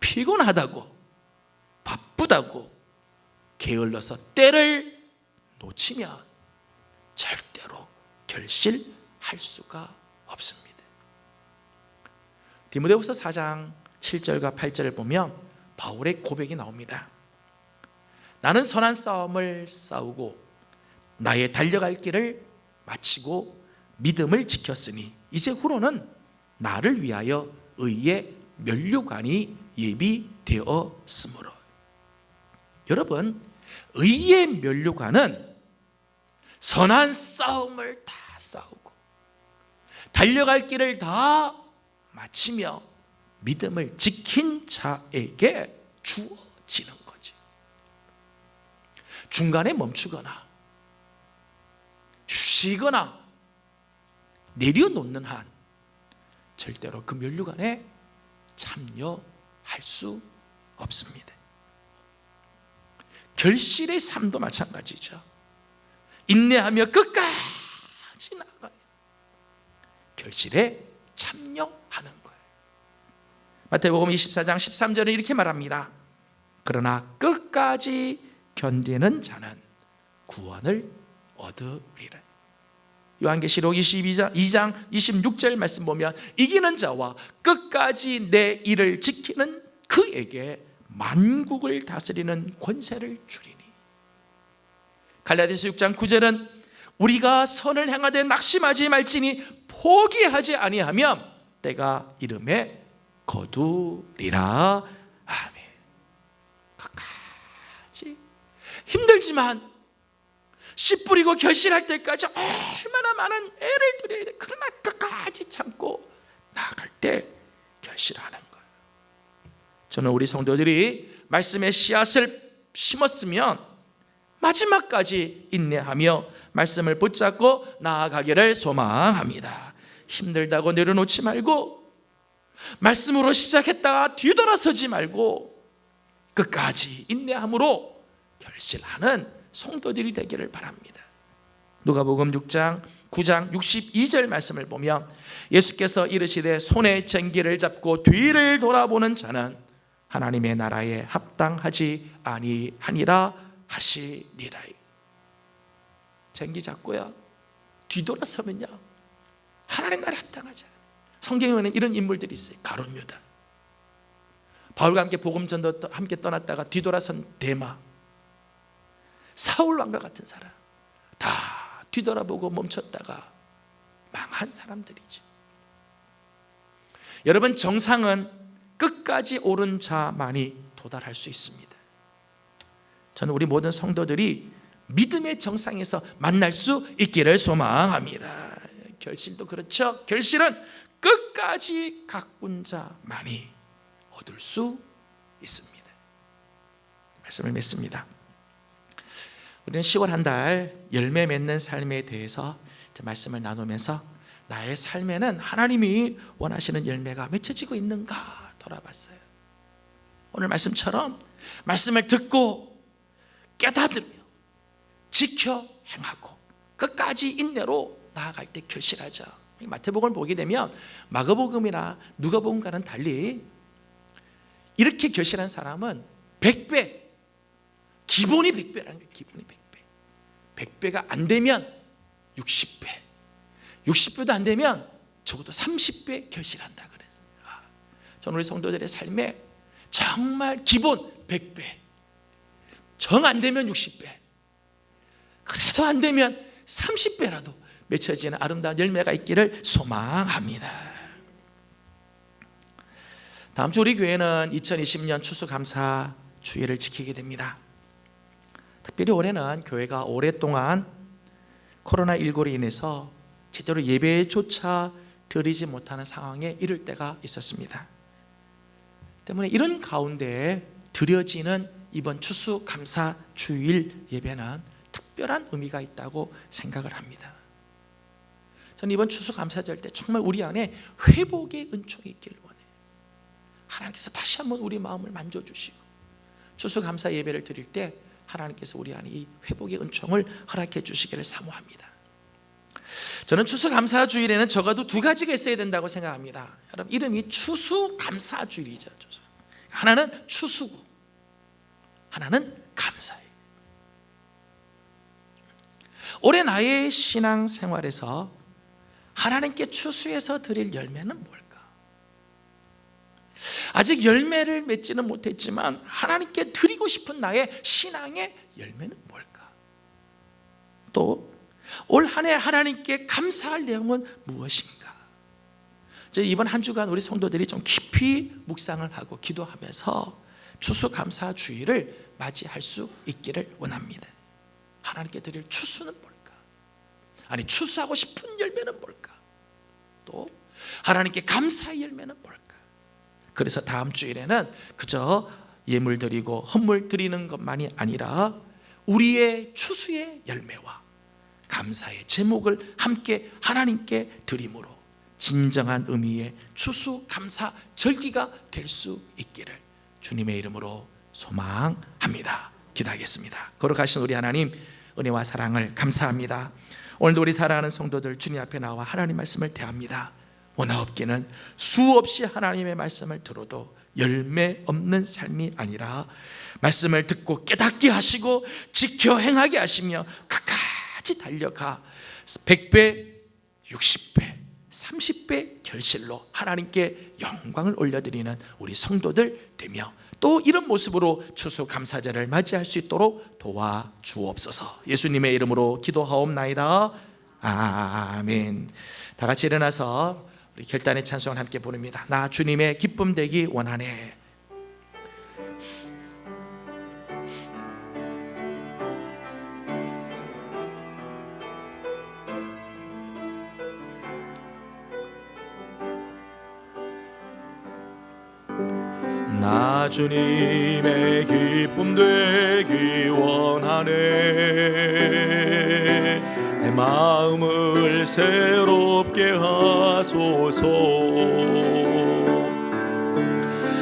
피곤하다고, 바쁘다고 게을러서 때를 놓치면 절대로 결실할 수가 없습니다. 디모데후서 4장 7절과 8절을 보면 바울의 고백이 나옵니다. 나는 선한 싸움을 싸우고 나의 달려갈 길을 마치고 믿음을 지켰으니 이제 후로는 나를 위하여 의의 면류관이 예비되었으므로. 여러분, 의의 면류관은 선한 싸움을 다 싸우고 달려갈 길을 다 마치며 믿음을 지킨 자에게 주어지는 거지. 중간에 멈추거나 쉬거나 내려놓는 한 절대로 그 면류관에 참여할 수 없습니다. 결실의 삶도 마찬가지죠. 인내하며 끝까지 나가요. 결실에 참여하는 거예요. 마태복음 24장 13절에 이렇게 말합니다. 그러나 끝까지 견디는 자는 구원을 얻으리라. 요한계시록 2장 26절 말씀 보면 이기는 자와 끝까지 내 일을 지키는 그에게 만국을 다스리는 권세를 주리니. 갈라디아서 6장 9절은 우리가 선을 행하되 낙심하지 말지니 포기하지 아니하면 때가 이름에 거두리라. 아멘. 끝까지 힘들지만 씨 뿌리고 결실할 때까지 얼마나 많은 애를 들여야 돼. 그러나 끝까지 참고 나아갈 때 결실하는 거예요. 저는 우리 성도들이 말씀의 씨앗을 심었으면 마지막까지 인내하며 말씀을 붙잡고 나아가기를 소망합니다. 힘들다고 내려놓지 말고 말씀으로 시작했다가 뒤돌아서지 말고 끝까지 인내함으로 결실하는 성도들이 되기를 바랍니다. 누가복음 6장 9장 62절 말씀을 보면 예수께서 이르시되 손에 쟁기를 잡고 뒤를 돌아보는 자는 하나님의 나라에 합당하지 아니하니라 하시니라. 쟁기 잡고요 뒤돌아서면요 하나님 나라에 합당하지 않아요. 성경에는 이런 인물들이 있어요. 가룟 유다, 바울과 함께 복음 전도 함께 떠났다가 뒤돌아선 데마, 사울 왕과 같은 사람, 다 뒤돌아보고 멈췄다가 망한 사람들이죠. 여러분, 정상은 끝까지 오른 자만이 도달할 수 있습니다. 저는 우리 모든 성도들이 믿음의 정상에서 만날 수 있기를 소망합니다. 결실도 그렇죠. 결실은 끝까지 가꾼 자만이 얻을 수 있습니다. 말씀을 맺습니다. 우리는 10월 한 달 열매 맺는 삶에 대해서 말씀을 나누면서 나의 삶에는 하나님이 원하시는 열매가 맺혀지고 있는가 돌아봤어요. 오늘 말씀처럼 말씀을 듣고 깨닫으며 지켜 행하고 끝까지 인내로 나아갈 때 결실하자. 마태복음을 보게 되면 마가복음이나 누가복음과는 달리 이렇게 결실한 사람은 100배, 기본이 100배라는 거예요. 기본이 100배. 100배가 안 되면 60배, 60배도 안 되면 적어도 30배 결실한다 그랬어요. 저는 우리 성도들의 삶에 정말 기본 100배, 정 안 되면 60배, 그래도 안 되면 30배라도 맺혀지는 아름다운 열매가 있기를 소망합니다. 다음 주 우리 교회는 2020년 추수감사 주일을 지키게 됩니다. 특별히 올해는 교회가 오랫동안 코로나19로 인해서 제대로 예배조차 드리지 못하는 상황에 이를 때가 있었습니다. 때문에 이런 가운데 드려지는 이번 추수감사 주일 예배는 특별한 의미가 있다고 생각을 합니다. 저는 이번 추수감사절 때 정말 우리 안에 회복의 은총이 있기를 원해요. 하나님께서 다시 한번 우리 마음을 만져주시고 추수감사 예배를 드릴 때 하나님께서 우리 안에 이 회복의 은총을 허락해 주시기를 사모합니다. 저는 추수감사주일에는 적어도 두 가지가 있어야 된다고 생각합니다. 여러분, 이름이 추수감사주일이죠. 하나는 추수고 하나는 감사예요. 올해 나의 신앙생활에서 하나님께 추수해서 드릴 열매는 뭘까? 아직 열매를 맺지는 못했지만 하나님께 드리고 싶은 나의 신앙의 열매는 뭘까? 또 올 한 해 하나님께 감사할 내용은 무엇인가? 이번 한 주간 우리 성도들이 좀 깊이 묵상을 하고 기도하면서 추수감사주일을 맞이할 수 있기를 원합니다. 하나님께 드릴 추수는 뭘까? 아니, 추수하고 싶은 열매는 뭘까? 또 하나님께 감사의 열매는 뭘까? 그래서 다음 주일에는 그저 예물 드리고 헌물 드리는 것만이 아니라 우리의 추수의 열매와 감사의 제목을 함께 하나님께 드림으로 진정한 의미의 추수감사 절기가 될 수 있기를 주님의 이름으로 소망합니다. 기도하겠습니다. 거룩하신 우리 하나님, 은혜와 사랑을 감사합니다. 오늘도 우리 사랑하는 성도들 주님 앞에 나와 하나님 말씀을 대합니다. 원하옵기는 수없이 하나님의 말씀을 들어도 열매 없는 삶이 아니라 말씀을 듣고 깨닫게 하시고 지켜 행하게 하시며 끝까지 달려가 100배, 60배, 30배 결실로 하나님께 영광을 올려드리는 우리 성도들 되며 또 이런 모습으로 추수감사절을 맞이할 수 있도록 도와주옵소서. 예수님의 이름으로 기도하옵나이다. 아멘. 다 같이 일어나서 우리 결단의 찬송을 함께 부릅니다. 나 주님의 기쁨 되기 원하네. 나 주님의 기쁨 되기 원하네. 내 마음을 새롭게 하소서.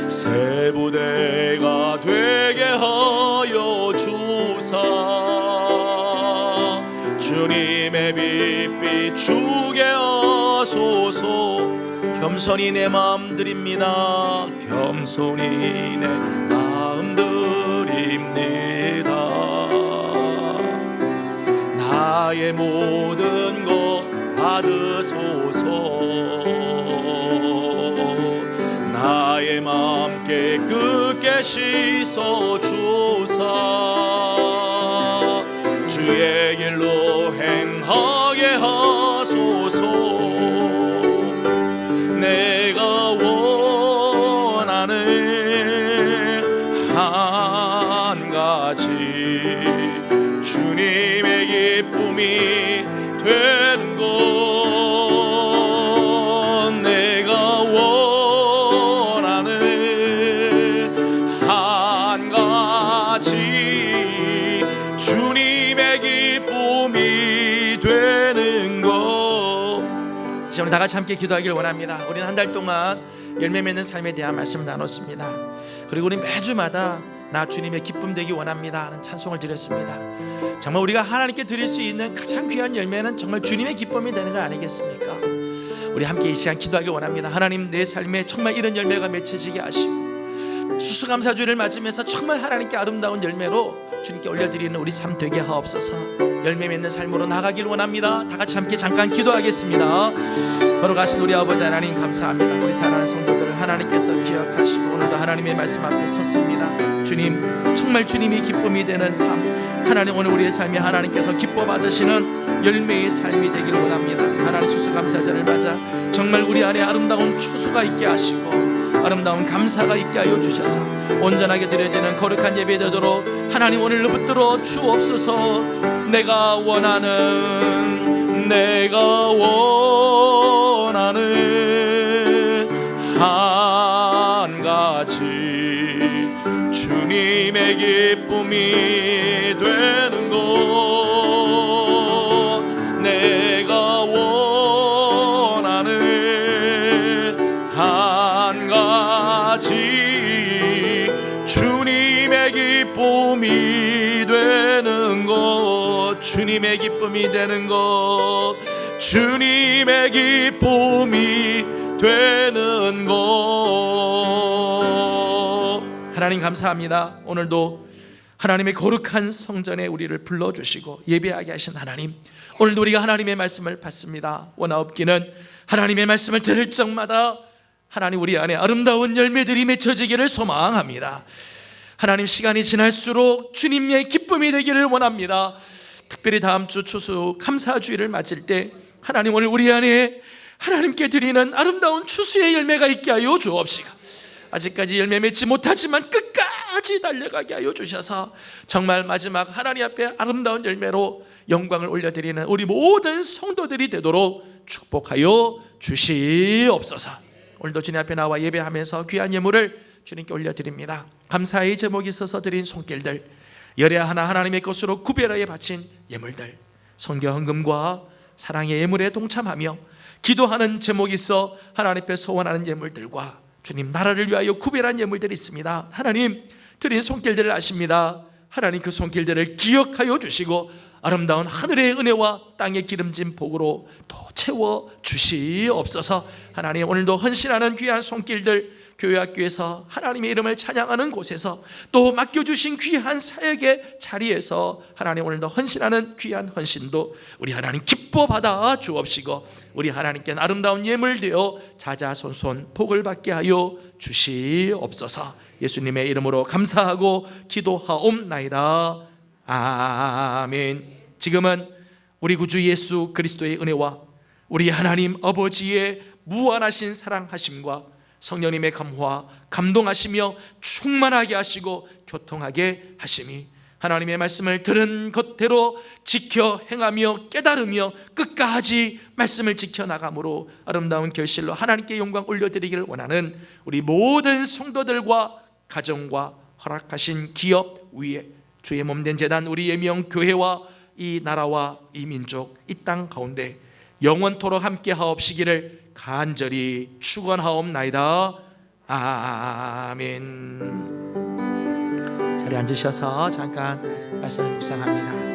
새 부대가 되게 하여 주사. 주님의 빛 비추게 하소서. 겸손히 내 마음 드립니다. 겸손히 내 마음 드립니다. 나의 모든 것 받으소서. 나의 마음 깨끗게 씻어 주사. 주의 길로 행하게 하소서. 내가 원하는 한 가지 주님의 기쁨이 되는 것. 내가 원하는 한 가지 주님의 기쁨이 되는 것. 이제 우리 다 같이 함께 기도하길 원합니다. 우리는 한 달 동안 열매 맺는 삶에 대한 말씀을 나눴습니다. 그리고 우리 매주마다 나 주님의 기쁨 되기 원합니다 하는 찬송을 드렸습니다. 정말 우리가 하나님께 드릴 수 있는 가장 귀한 열매는 정말 주님의 기쁨이 되는 거 아니겠습니까? 우리 함께 이 시간 기도하길 원합니다. 하나님, 내 삶에 정말 이런 열매가 맺혀지게 하시고 추수감사주를 맞으면서 정말 하나님께 아름다운 열매로 주님께 올려드리는 우리 삶 되게 하옵소서. 열매 맺는 삶으로 나가길 원합니다. 다 같이 함께 잠깐 기도하겠습니다. 걸어가신 우리 아버지 하나님 감사합니다. 우리 사랑하는 성도들을 하나님께서 기억하시고 오늘도 하나님의 말씀 앞에 섰습니다. 주님, 정말 주님이 기쁨이 되는 삶, 하나님 오늘 우리의 삶이 하나님께서 기뻐 받으시는 열매의 삶이 되길 원합니다. 하나님 추수감사절을 맞아 정말 우리 안에 아름다운 추수가 있게 하시고 아름다운 감사가 있게 하여 주셔서 온전하게 드려지는 거룩한 예배 되도록 하나님 오늘 붙들어 주옵소서. 내가 원하는 한 가지 주님의 기쁨이 되는 것. 내가 원하는 한 가지 주님의 기쁨이 되는 것. 주님의 기쁨이 되는 것. 주님의 기쁨이 되는 것. 하나님 감사합니다. 오늘도 하나님의 거룩한 성전에 우리를 불러주시고 예배하게 하신 하나님, 오늘도 우리가 하나님의 말씀을 받습니다. 원하옵기는 하나님의 말씀을 들을 적마다 하나님 우리 안에 아름다운 열매들이 맺혀지기를 소망합니다. 하나님, 시간이 지날수록 주님의 기쁨이 되기를 원합니다. 특별히 다음 주 추수 감사주일을 맞을 때 하나님 오늘 우리 안에 하나님께 드리는 아름다운 추수의 열매가 있게 하여 주옵시고, 아직까지 열매 맺지 못하지만 끝까지 달려가게 하여 주셔서 정말 마지막 하나님 앞에 아름다운 열매로 영광을 올려드리는 우리 모든 성도들이 되도록 축복하여 주시옵소서. 오늘도 주님 앞에 나와 예배하면서 귀한 예물을 주님께 올려드립니다. 감사의 제목이 있어서 드린 손길들, 열애 하나 하나님의 것으로 구별하여 바친 예물들, 선교 헌금과 사랑의 예물에 동참하며 기도하는 제목이 있어 하나님 앞에 소원하는 예물들과 주님 나라를 위하여 구별한 예물들이 있습니다. 하나님, 드린 손길들을 아십니다. 하나님, 그 손길들을 기억하여 주시고 아름다운 하늘의 은혜와 땅의 기름진 복으로 또 채워 주시옵소서. 하나님, 오늘도 헌신하는 귀한 손길들, 교회 학교에서 하나님의 이름을 찬양하는 곳에서 또 맡겨주신 귀한 사역의 자리에서 하나님 오늘도 헌신하는 귀한 헌신도 우리 하나님 기뻐 받아 주옵시고 우리 하나님께 아름다운 예물 되어 자자손손 복을 받게 하여 주시옵소서. 예수님의 이름으로 감사하고 기도하옵나이다. 아멘. 지금은 우리 구주 예수 그리스도의 은혜와 우리 하나님 아버지의 무한하신 사랑하심과 성령님의 감화 감동하시며 충만하게 하시고 교통하게 하심이 하나님의 말씀을 들은 것대로 지켜 행하며 깨달으며 끝까지 말씀을 지켜나감으로 아름다운 결실로 하나님께 영광 올려드리기를 원하는 우리 모든 성도들과 가정과 허락하신 기업 위에 주의 몸된 제단 우리 예명교회와 이 나라와 이 민족 이 땅 가운데 영원토록 함께 하옵시기를 간절히 축원하옵나이다. 아멘. 자리에 앉으셔서 잠깐 말씀을 묵상합니다.